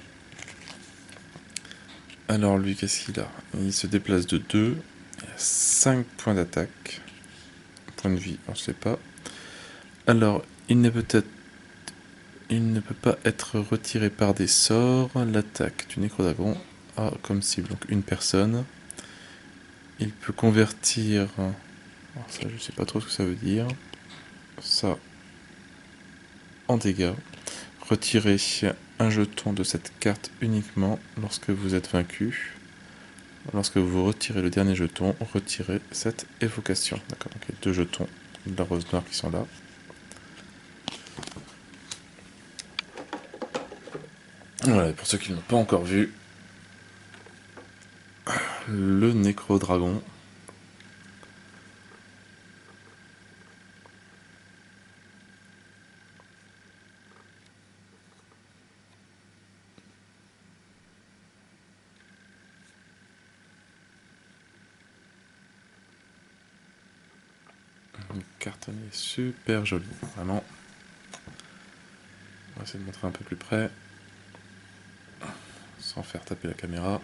Alors lui, qu'est-ce qu'il a? Il se déplace de 2, il a 5 points d'attaque. Point de vie, on ne sait pas. Alors, il ne peut pas être retiré par des sorts. L'attaque du Nécrodragon a comme cible donc une personne. Il peut convertir... Alors ça, je sais pas trop ce que ça veut dire. Ça, en dégâts. Retirez un jeton de cette carte uniquement lorsque vous êtes vaincu. Lorsque vous retirez le dernier jeton, retirez cette évocation. D'accord, donc il y a 2 jetons de la rose noire qui sont là. Voilà, pour ceux qui ne l'ont pas encore vu, le Nécrodragon. Une carte est super jolie, vraiment. On va essayer de montrer un peu plus près, sans faire taper la caméra.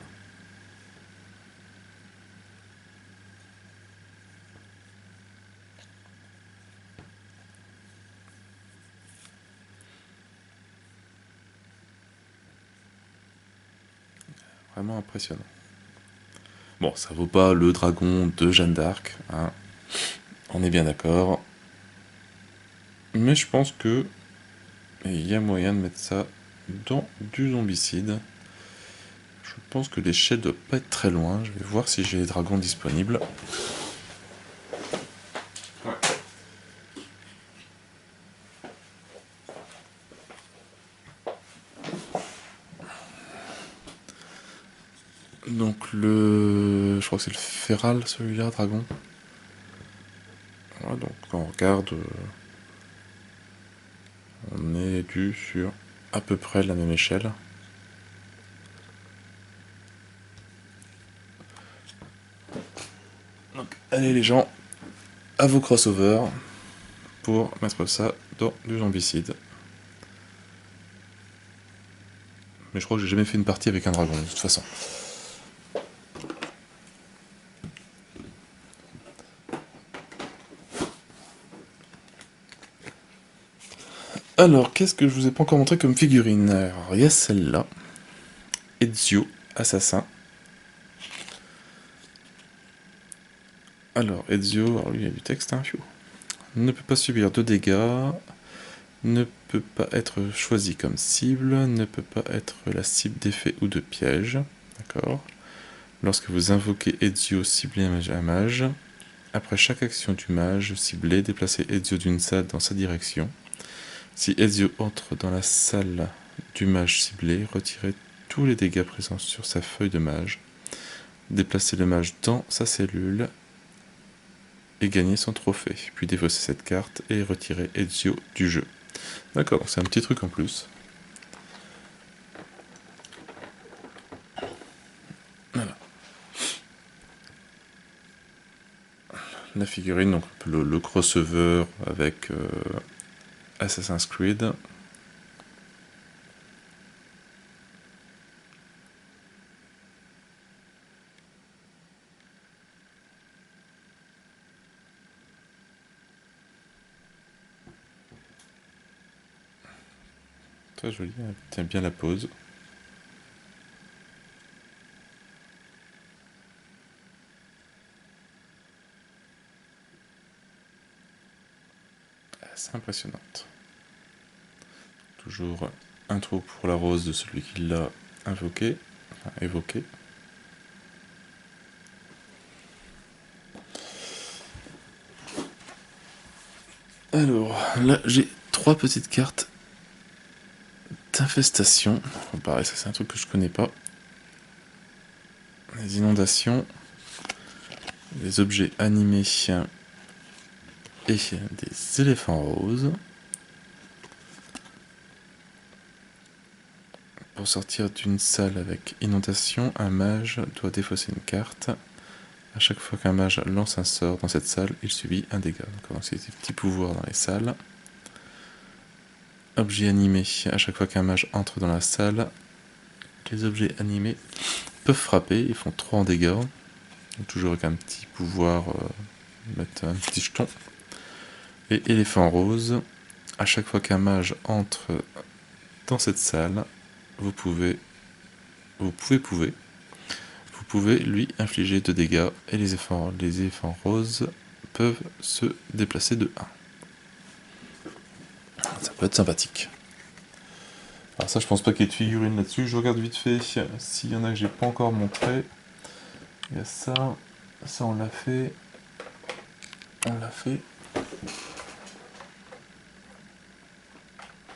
Vraiment impressionnant. Bon, ça vaut pas le dragon de Jeanne d'Arc, hein. On est bien d'accord. Mais je pense que il y a moyen de mettre ça dans du zombicide. Je pense que l'échelle doit pas être très loin. Je vais voir si j'ai les dragons disponibles. Donc je crois que c'est le Feral celui-là, dragon. Voilà, donc quand on regarde, on est dû sur à peu près la même échelle. Donc allez les gens, à vos crossovers pour mettre ça dans du zombicide. Mais je crois que j'ai jamais fait une partie avec un dragon de toute façon. Alors, qu'est-ce que je vous ai pas encore montré comme figurine? Alors, il y a celle-là. Ezio, assassin. Alors, Ezio, alors lui il y a du texte, hein, ne peut pas subir de dégâts, ne peut pas être choisi comme cible, ne peut pas être la cible d'effets ou de pièges. D'accord. Lorsque vous invoquez Ezio, ciblez un mage. Après chaque action du mage ciblé, déplacez Ezio d'une salle dans sa direction. Si Ezio entre dans la salle du mage ciblé, retirez tous les dégâts présents sur sa feuille de mage. Déplacez le mage dans sa cellule et gagnez son trophée. Puis défaussez cette carte et retirez Ezio du jeu. D'accord, c'est un petit truc en plus. Voilà. La figurine, donc le crossover avec Assassin's Creed. Très joli, tient bien la pose. C'est impressionnante. Toujours un trou pour la rose de celui qui l'a invoqué, enfin évoqué. Alors, là j'ai 3 petites cartes d'infestation. Pareil, ça c'est un truc que je connais pas. Les inondations, les objets animés et des éléphants roses. Pour sortir d'une salle avec inondation, un mage doit défausser une carte. À chaque fois qu'un mage lance un sort dans cette salle, il subit un dégât. Donc c'est des petits pouvoirs dans les salles. Objet animé. À chaque fois qu'un mage entre dans la salle, les objets animés peuvent frapper. Ils font 3 en dégâts. Donc toujours avec un petit pouvoir, mettre un petit jeton. Et éléphant rose. À chaque fois qu'un mage entre dans cette salle, vous pouvez lui infliger 2 dégâts et les éléphants roses peuvent se déplacer de 1. Ça peut être sympathique. Alors ça, je pense pas qu'il y ait de figurines là-dessus. Je regarde vite fait s'il y en a que j'ai pas encore montré. Il y a ça. Ça, on l'a fait. On l'a fait.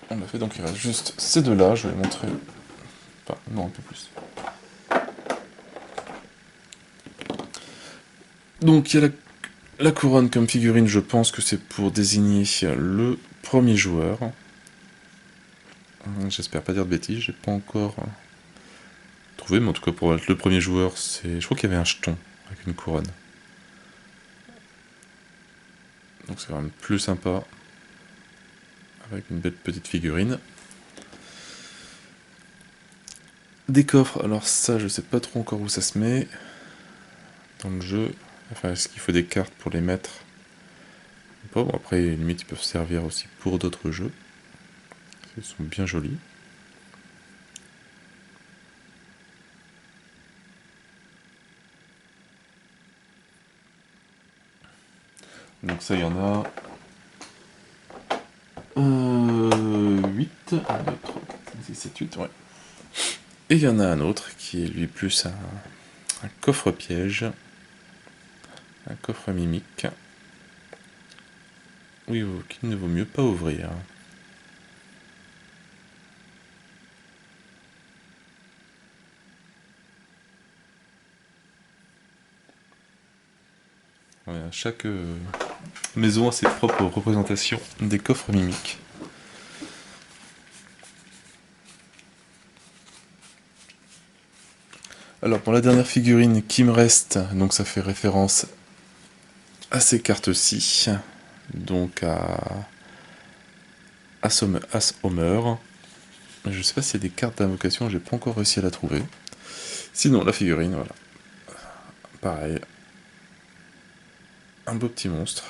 On l'a fait, donc il reste juste ces deux-là. Je vais les montrer. Enfin, non, un peu plus. Donc il y a la couronne comme figurine, je pense que c'est pour désigner le premier joueur. J'espère pas dire de bêtises, j'ai pas encore trouvé, mais en tout cas pour être le premier joueur, c'est. Je crois qu'il y avait un jeton avec une couronne. Donc c'est quand même plus sympa. Avec une belle petite figurine. Des coffres, alors ça je sais pas trop encore où ça se met dans le jeu. Enfin, est-ce qu'il faut des cartes pour les mettre? Bon, après, limite, ils peuvent servir aussi pour d'autres jeux. Ils sont bien jolis. Donc ça, il y en a 8. 1, 2, 3, 4, 5, 6, 7, 8, ouais. Et il y en a un autre qui est lui plus un coffre piège. Un coffre mimique. Oui, qu'il ne vaut mieux pas ouvrir. Voilà, chaque maison a ses propres représentations des coffres mimiques. Alors pour la dernière figurine qui me reste, donc ça fait référence à ces cartes-ci, donc à As-Homer. Je sais pas s'il y a des cartes d'invocation, j'ai pas encore réussi à la trouver. Sinon la figurine, voilà. Pareil. Un beau petit monstre.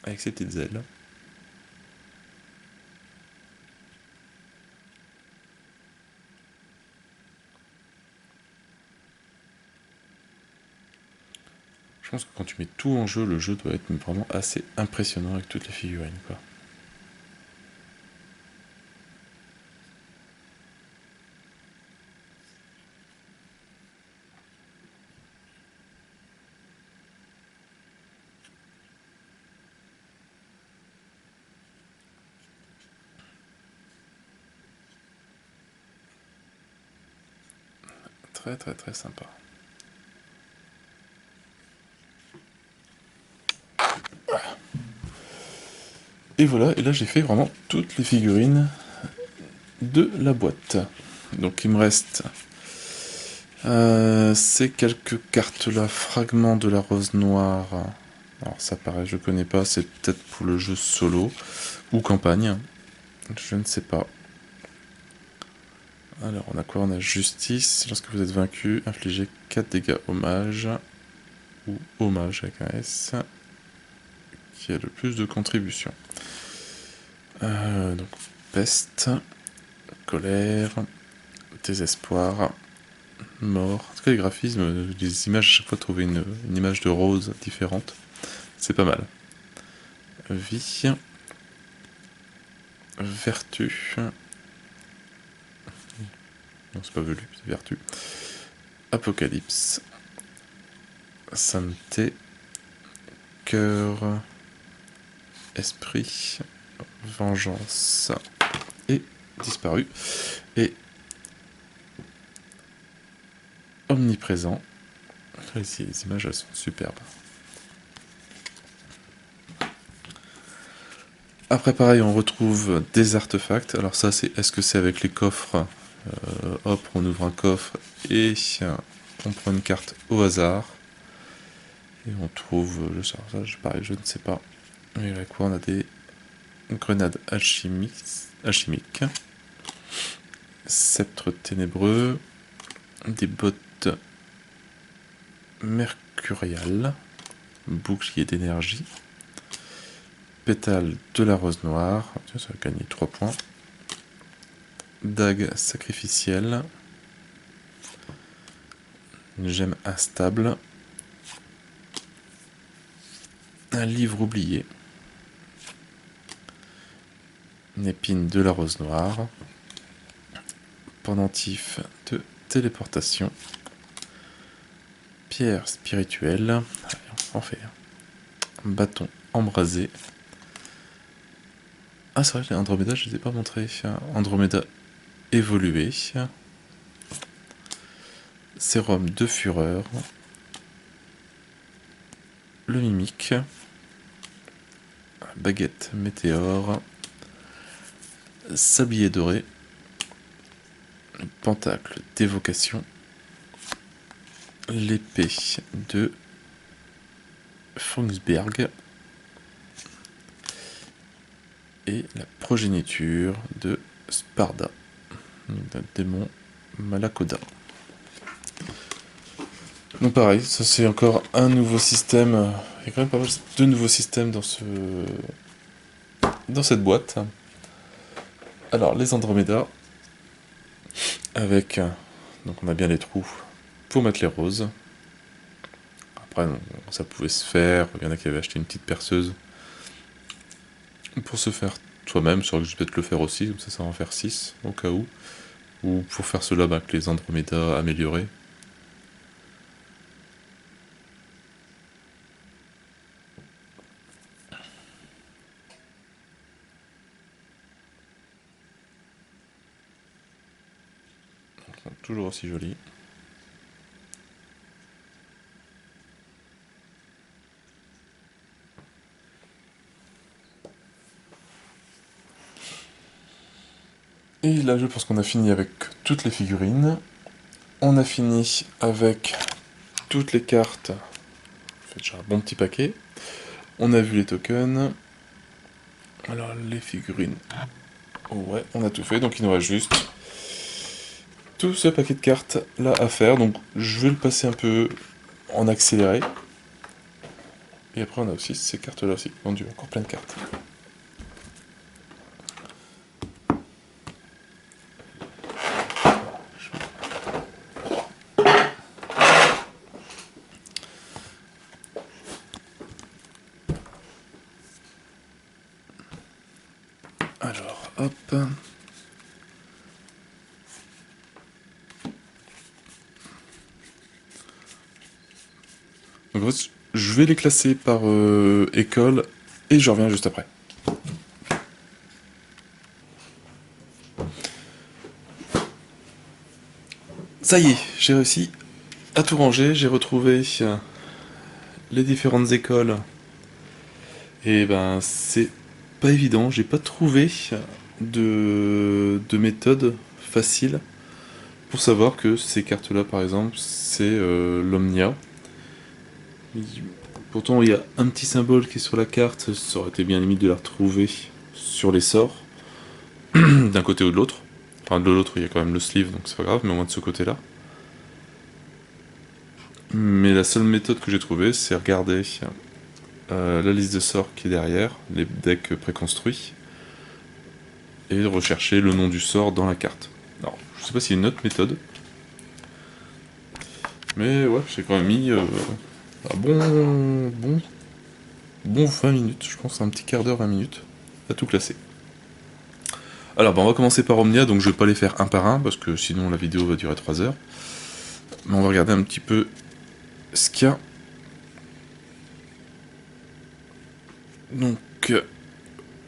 Avec ses petites ailes. Je pense que quand tu mets tout en jeu, le jeu doit être vraiment assez impressionnant avec toutes les figurines, quoi. Très très très sympa. Et voilà, et là j'ai fait vraiment toutes les figurines de la boîte. Donc il me reste ces quelques cartes là, fragments de la rose noire. Alors ça paraît, je connais pas, c'est peut-être pour le jeu solo ou campagne, je ne sais pas. Alors on a quoi? On a justice, lorsque vous êtes vaincu, infligez 4 dégâts hommage, ou hommage avec un S, qui a le plus de contributions. Donc, peste, colère, désespoir, mort. En tout cas, les graphismes, les images, à chaque fois trouver une image de rose différente, c'est pas mal. Vie, vertu. Non, c'est pas velu, c'est vertu. Apocalypse, sainteté, cœur, esprit, vengeance et disparu. Et omniprésent. Ici, les images, elles sont superbes. Après, pareil, on retrouve des artefacts. Alors ça, c'est est-ce que c'est avec les coffres hop, on ouvre un coffre et on prend une carte au hasard. Et on trouve le chargeage, pareil, je ne sais pas. Et avec quoi on a des grenades alchimiques, sceptre ténébreux, des bottes mercuriales, bouclier d'énergie, pétale de la rose noire, ça va gagner 3 points, dague sacrificielle, une gemme instable, un livre oublié, une épine de la rose noire, pendentif de téléportation, pierre spirituelle, allez, on en fait un bâton embrasé. Ah c'est vrai, les Andromeda je ne les ai pas montrés. Andromeda évolué, sérum de fureur, le mimique, baguette météore, sablier doré, pentacle d'évocation, l'épée de Funksberg et la progéniture de Sparda, d'un démon Malakoda. Donc pareil, ça c'est encore un nouveau système. Il y a quand même pas mal de nouveaux systèmes dans cette boîte. Alors les Andromeda, avec donc on a bien les trous pour mettre les roses. Après ça pouvait se faire, il y en a qui avaient acheté une petite perceuse pour se faire toi-même, c'est vrai que je vais peut-être le faire aussi, comme ça va en faire 6 au cas où. Ou pour faire cela avec les Andromeda améliorés. Toujours aussi joli. Et là, je pense qu'on a fini avec toutes les figurines. On a fini avec toutes les cartes. Ça fait déjà un bon petit paquet. On a vu les tokens. Alors, les figurines. Oh ouais, on a tout fait. Donc, il nous reste juste tout ce paquet de cartes là à faire. Donc, je vais le passer un peu en accéléré. Et après, on a aussi ces cartes là aussi. Mon dieu, encore plein de cartes. Alors, hop. Donc, en fait, je vais les classer par école et je reviens juste après. Ça y est, j'ai réussi à tout ranger, j'ai retrouvé les différentes écoles. Et ben, c'est pas évident, j'ai pas trouvé de méthode facile pour savoir que ces cartes-là, par exemple, c'est l'Omnia. Pourtant, il y a un petit symbole qui est sur la carte, ça aurait été bien limite de la retrouver sur les sorts, d'un côté ou de l'autre. Enfin, de l'autre, il y a quand même le sleeve, donc c'est pas grave, mais au moins de ce côté-là. Mais la seule méthode que j'ai trouvée, c'est regarder la liste de sorts qui est derrière, les decks préconstruits, et de rechercher le nom du sort dans la carte. Alors, je sais pas s'il y a une autre méthode, mais ouais, j'ai quand même mis un bon 20 minutes, je pense un petit quart d'heure, 20 minutes, à tout classer. Alors, on va commencer par Omnia, donc je vais pas les faire un par un, parce que sinon la vidéo va durer 3 heures. Mais on va regarder un petit peu ce qu'il y a. Donc,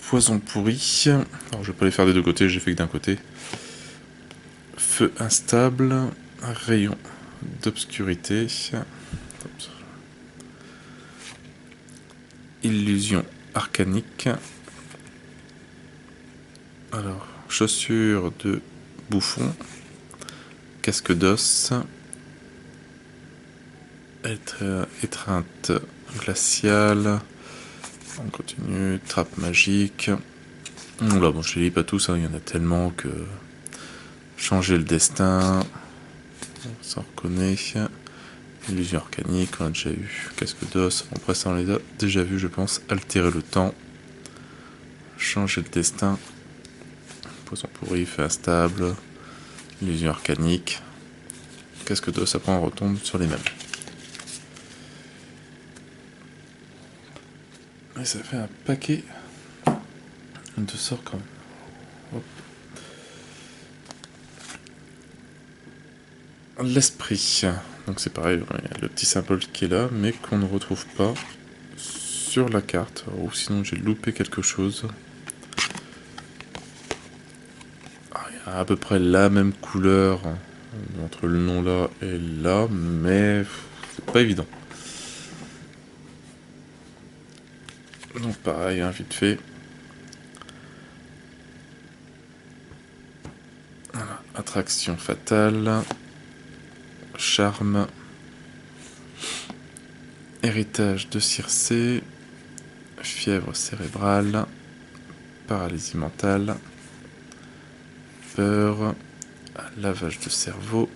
poison pourri. Alors, je vais pas les faire des deux côtés, j'ai fait que d'un côté. Feu instable. Rayon d'obscurité. Illusion arcanique. Alors, chaussures de bouffon. Casque d'os. Étreinte glaciale. On continue. Trappe magique. Là, bon, je les lis pas tous, hein, il y en a tellement que... Changer le destin. On s'en reconnaît. Illusion arcanique, on a déjà eu. Casque d'os, bon, après ça on les a déjà vu, je pense. Altérer le temps. Changer le destin. Poison pourri, fait instable. Illusion arcanique. Casque d'os, après on retombe sur les mêmes. Et ça fait un paquet de sorts quand même. Hop. L'esprit. Donc c'est pareil, il y a le petit symbole qui est là, mais qu'on ne retrouve pas sur la carte. Ou sinon j'ai loupé quelque chose. Il y a à peu près la même couleur entre le nom là et là, mais c'est pas évident. Donc pareil, hein, vite fait. Voilà. Attraction fatale. Charme. Héritage de Circé. Fièvre cérébrale. Paralysie mentale. Peur. Lavage de cerveau.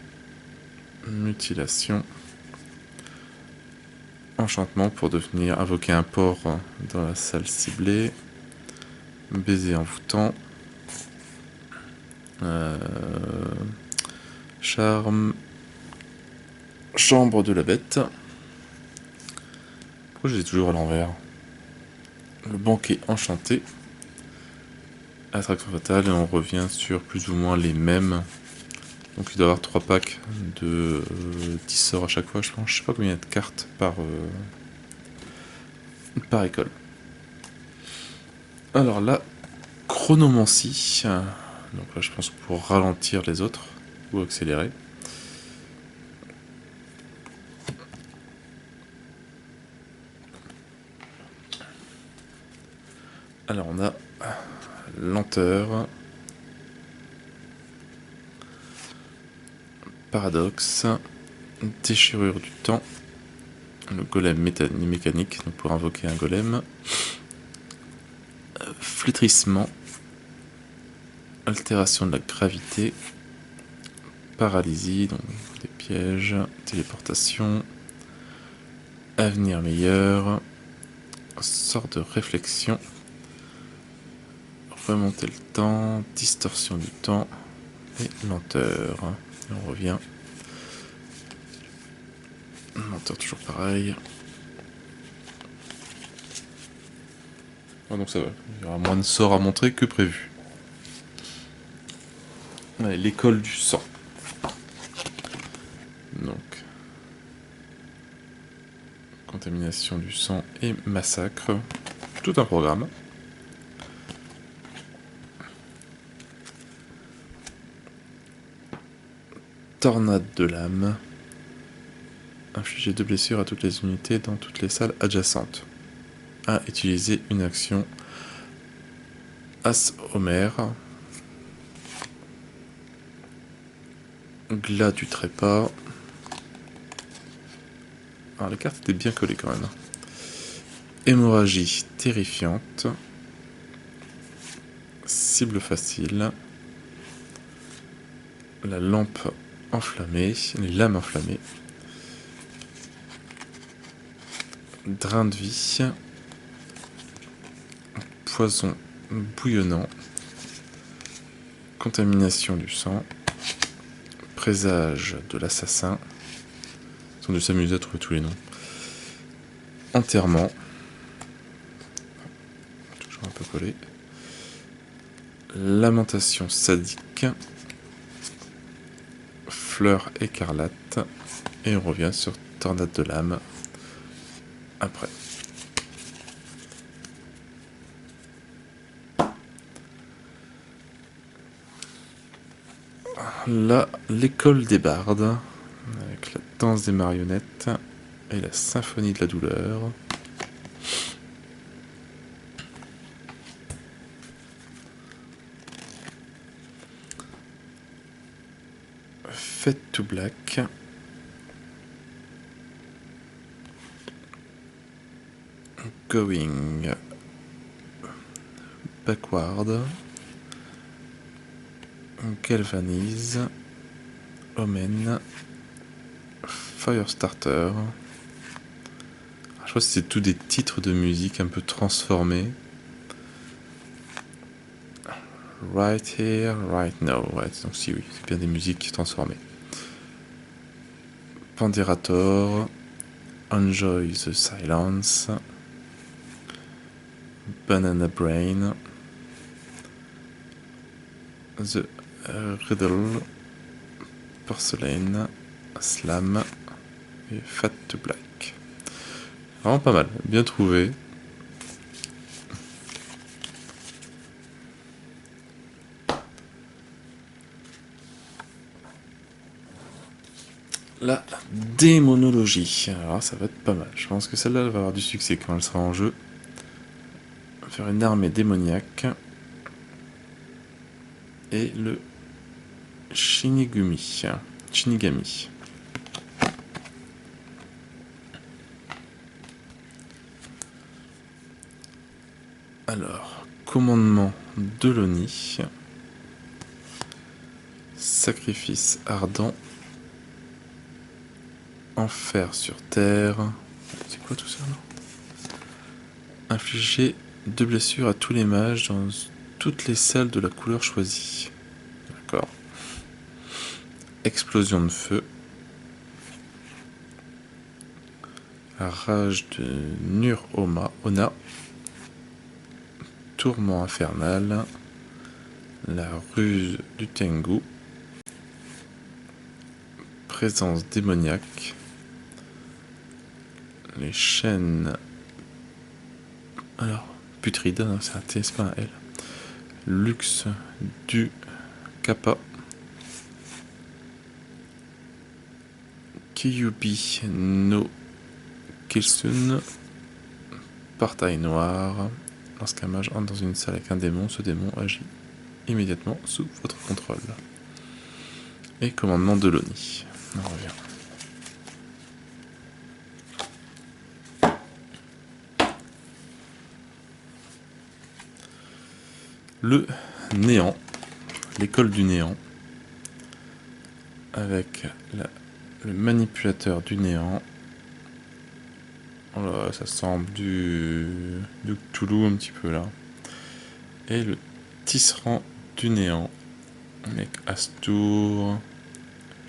Mutilation. Enchantement pour devenir invoquer un porc dans la salle ciblée. Baiser envoûtant. Charme. Chambre de la bête. Pourquoi je les ai toujours à l'envers? Le banquet enchanté. Attraction fatale, et on revient sur plus ou moins les mêmes. Donc il doit y avoir 3 packs de 10 sorts à chaque fois, je pense. Je sais pas combien il y a de cartes par école. Alors là, chronomancie. Donc là je pense pour ralentir les autres ou accélérer. Alors on a lenteur, paradoxe, déchirure du temps, le golem mécanique, donc pour invoquer un golem, flétrissement, altération de la gravité, paralysie, donc des pièges, téléportation, avenir meilleur, sort de réflexion, remonter le temps, distorsion du temps et lenteur. Et on revient. Lenteur toujours pareil. Ah, donc ça va, il y aura moins de sorts à montrer que prévu. Allez, l'école du sang. Donc, contamination du sang et massacre. Tout un programme. Tornade de l'âme. Infliger 2 blessures à toutes les unités dans toutes les salles adjacentes. À utiliser une action. As Homer. Glas du trépas. Alors la carte était bien collée quand même. Hémorragie terrifiante. Cible facile. La lampe enflammée. Les lames enflammées. Drain de vie. Foison bouillonnant. Contamination du sang. Présage de l'assassin. Ils ont dû s'amuser à trouver tous les noms. Enterrement. Toujours un peu collé. Lamentation sadique. Fleur écarlate. Et on revient sur Tornade de l'âme après. Là, l'école des bardes, avec la danse des marionnettes et la symphonie de la douleur. Fade to Black. Going Backward. Galvanize. Omen. Firestarter. Je crois que c'est tous des titres de musique un peu transformés. Right here, right now. Ouais, donc si oui, c'est bien des musiques transformées. Panderator. Enjoy the Silence. Banana Brain. The Riddle. Porcelaine. Slam. Et Fade to Black. Vraiment pas mal, bien trouvé. La démonologie. Alors ça va être pas mal. Je pense que celle-là va avoir du succès quand elle sera en jeu. On va faire une armée démoniaque. Et le Shinigami. Alors, commandement de l'Oni. Sacrifice ardent. Enfer sur terre. C'est quoi tout ça là? Infliger 2 blessures à tous les mages dans toutes les salles de la couleur choisie. D'accord. Explosion de feu. La rage de Nur-Ona. Tourment infernal. La ruse du Tengu. Présence démoniaque. Les chaînes. Alors, putride, hein, c'est un T, c'est pas un L. Luxe du Kappa. Kyubi no Kilsun. Portail noir. Lorsqu'un mage entre dans une salle avec un démon, ce démon agit immédiatement sous votre contrôle. Et commandement de l'Oni. On revient. Le néant, l'école du néant, avec le manipulateur du néant. Oh là, ça semble du Cthulhu un petit peu là. Et le tisserand du néant, avec Astur,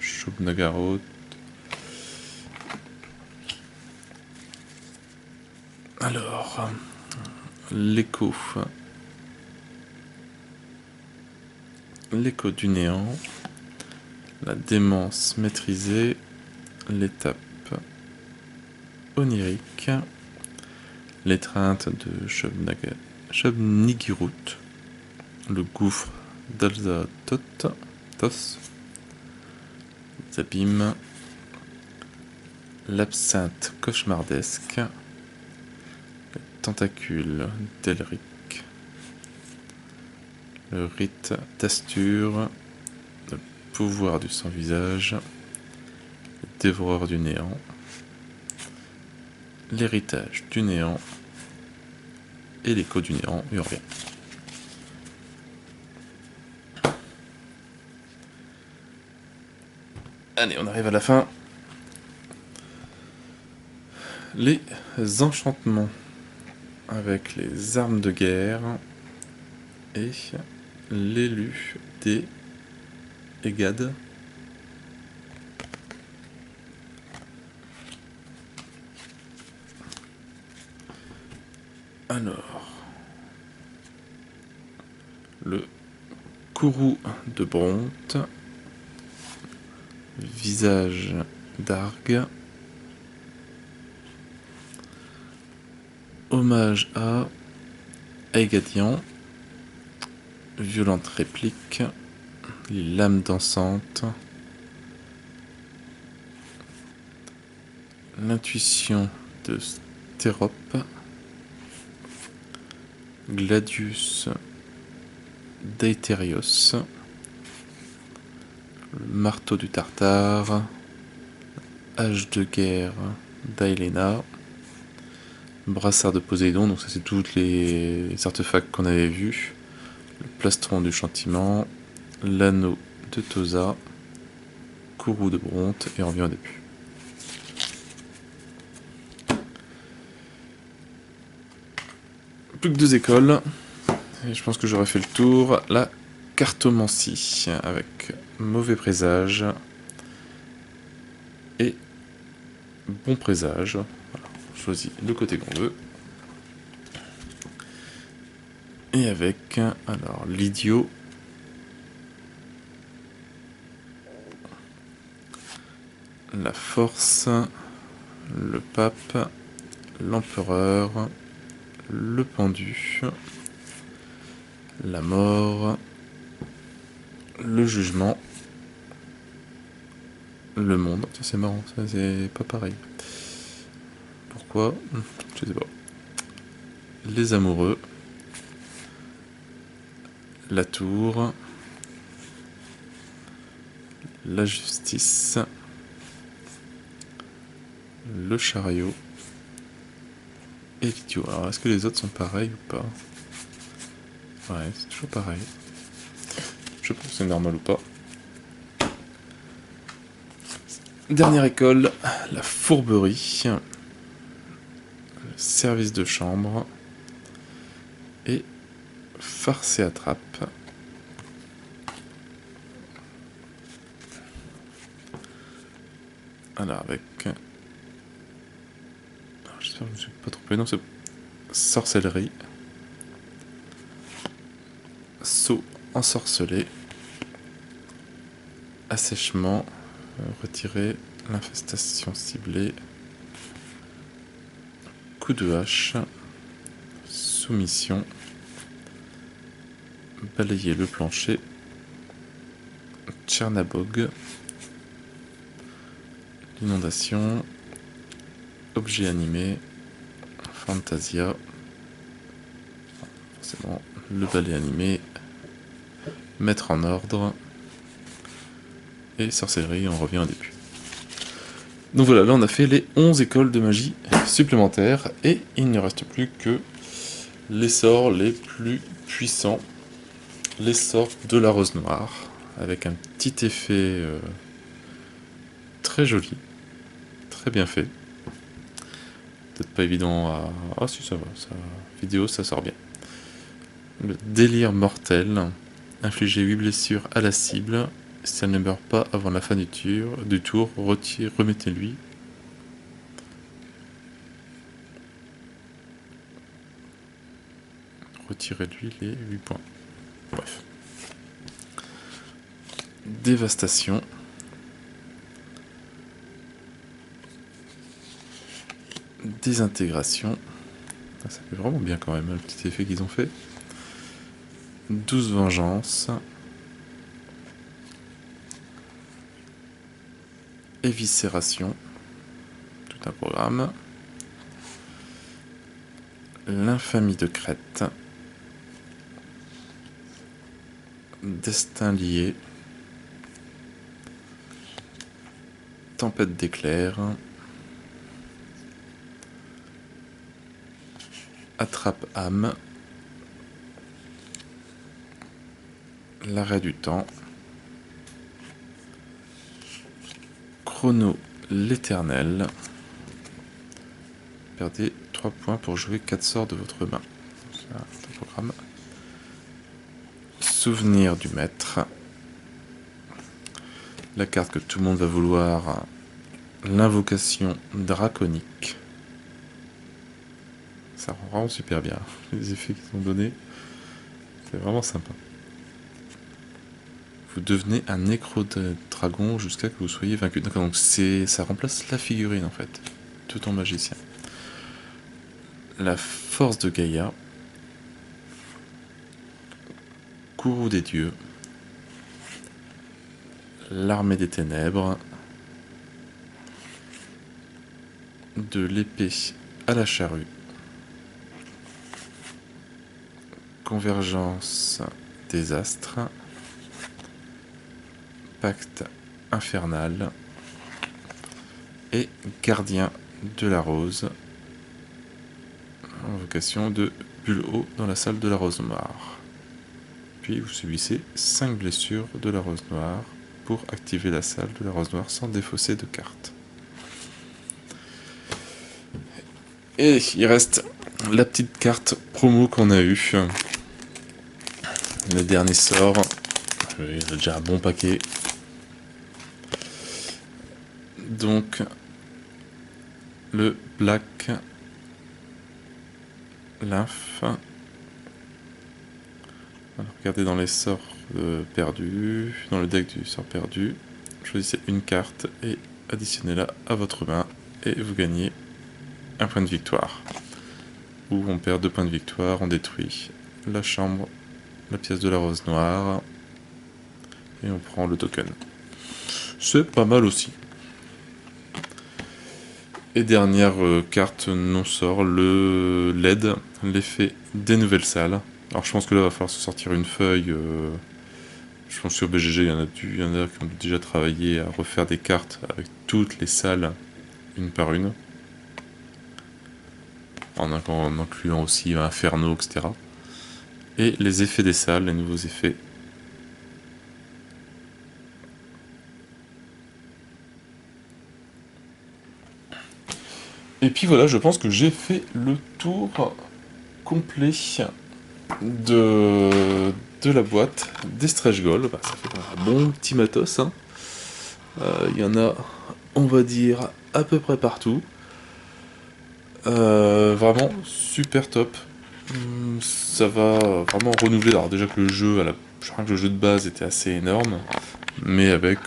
Shub-Nagaroth. Alors, l'écho du néant, la démence maîtrisée, l'étape onirique, l'étreinte de Shub-Niggurath, le gouffre d'Alzatoth, les abîmes, l'absinthe cauchemardesque, le tentacule d'Elric, le rite d'Astur, le pouvoir du sans-visage, le dévoreur du néant, l'héritage du néant et l'écho du néant, et on revient. Allez, on arrive à la fin. Les enchantements. avec les armes de guerre et l'élu des Egad. Alors, le courroux de Bronte, visage d'Argue, hommage à Aegadian, violente réplique, les lames dansantes, l'intuition de Stérope, Gladius d'Aetherios, le marteau du Tartare, hache de guerre d'Aelena, brassard de Poséidon, donc ça c'est toutes les artefacts qu'on avait vus, le plastron du châtiment, l'anneau de Tosa, courroux de Bronte, et on revient au début. Plus que 2 écoles, et je pense que j'aurais fait le tour. La cartomancie, avec mauvais présage et bon présage. Voilà, on choisit le côté qu'on veut. Et avec, alors, l'idiot, la force, le pape, l'empereur, le pendu, la mort, le jugement, le monde. Ça c'est marrant, ça c'est pas pareil. Pourquoi? Je sais pas. Les amoureux, la tour, la justice, le chariot et l'idiot. Alors est-ce que les autres sont pareils ou pas? Ouais, c'est toujours pareil. Je sais pas si c'est normal ou pas. Dernière école, la fourberie, le service de chambre et farce et attrape. Alors avec... J'espère que je ne me suis pas trompé, non c'est sorcellerie, saut ensorcelé, assèchement, retirer l'infestation ciblée, coup de hache, soumission, balayer le plancher, Tchernabog, l'inondation, objet animé, Fantasia, forcément le balai animé, mettre en ordre, et sorcellerie, on revient au début. Donc voilà, là on a fait les 11 écoles de magie supplémentaires, et il ne reste plus que les sorts les plus puissants, les sorts de la rose noire, avec un petit effet très joli, très bien fait. Peut-être pas évident à... Ah si ça va, ça... vidéo ça sort bien. Le délire mortel, infliger 8 blessures à la cible, si elle ne meurt pas avant la fin du tour, remettez-lui. Retirez-lui les 8 points. Bref. Dévastation. Désintégration. Ça fait vraiment bien quand même, le petit effet qu'ils ont fait. 12 vengeances. Éviscération. Tout un programme. L'infamie de Crète. Destin lié. Tempête d'éclairs. Attrape âme. L'arrêt du temps. Chrono l'éternel. perdez 3 points pour jouer 4 sorts de votre main. C'est un programme. Souvenir du maître. La carte que tout le monde va vouloir, l'invocation draconique. Ça rend vraiment super bien, les effets qu'ils ont donnés. C'est vraiment sympa. Vous devenez un nécro-dragon jusqu'à que vous soyez vaincu. D'accord, donc ça remplace la figurine en fait, tout en magicien. La force de Gaïa. Courroux des dieux. L'armée des ténèbres. De l'épée à la charrue. Convergence des astres. Pacte infernal. Et gardien de la rose. Invocation de Bulho dans la salle de la rose noire. Puis vous subissez 5 blessures de la rose noire pour activer la salle de la rose noire sans défausser de cartes. Et il reste la petite carte promo qu'on a eue. Le dernier sort. Il y a déjà un bon paquet. Donc, le Black Lymph. Alors, regardez dans les sorts perdus, dans le deck du sort perdu, choisissez une carte et additionnez-la à votre main et vous gagnez un point de victoire. Ou on perd 2 points de victoire, on détruit la chambre, la pièce de la rose noire et on prend le token. C'est pas mal aussi. Et dernière carte non sort, le LED, l'effet des nouvelles salles. Alors je pense que là, il va falloir se sortir une feuille. Je pense que sur BGG, il y en a qui ont déjà travaillé à refaire des cartes avec toutes les salles, une par une. En incluant aussi Inferno, etc. Et les effets des salles, les nouveaux effets. Et puis voilà, je pense que j'ai fait le tour complet de la boîte des Stretch Goals. Bah, ça fait un bon petit matos. Hein. Y en a, on va dire, à peu près partout. Vraiment super top. Ça va vraiment renouveler. Alors déjà que le jeu, je crois que le jeu de base était assez énorme, mais avec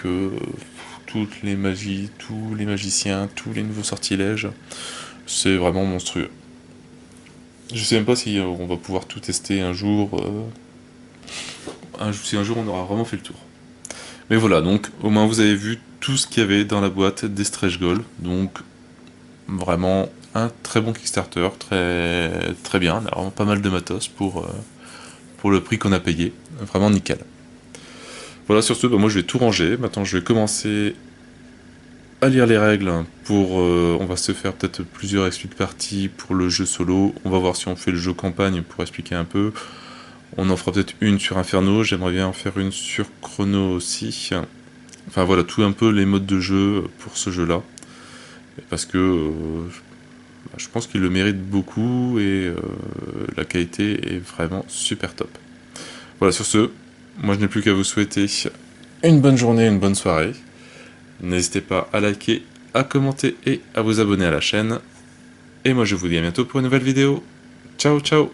toutes les magies, tous les magiciens, tous les nouveaux sortilèges, c'est vraiment monstrueux. Je sais même pas si on va pouvoir tout tester un jour, si un jour on aura vraiment fait le tour. Mais voilà, donc au moins vous avez vu tout ce qu'il y avait dans la boîte des Stretch Goals, donc vraiment un très bon Kickstarter, très bien, on a vraiment pas mal de matos pour le prix qu'on a payé, vraiment nickel. Voilà, sur ce, moi je vais tout ranger, maintenant je vais commencer à lire les règles pour... on va se faire peut-être plusieurs explique parties pour le jeu solo, on va voir si on fait le jeu campagne pour expliquer un peu, on en fera peut-être une sur Inferno, j'aimerais bien en faire une sur Chrono aussi, enfin voilà, tout un peu les modes de jeu pour ce jeu-là, parce que je pense qu'il le mérite beaucoup et la qualité est vraiment super top. Voilà, sur ce, moi je n'ai plus qu'à vous souhaiter une bonne journée, une bonne soirée. N'hésitez pas à liker, à commenter et à vous abonner à la chaîne. Et moi je vous dis à bientôt pour une nouvelle vidéo. Ciao ciao.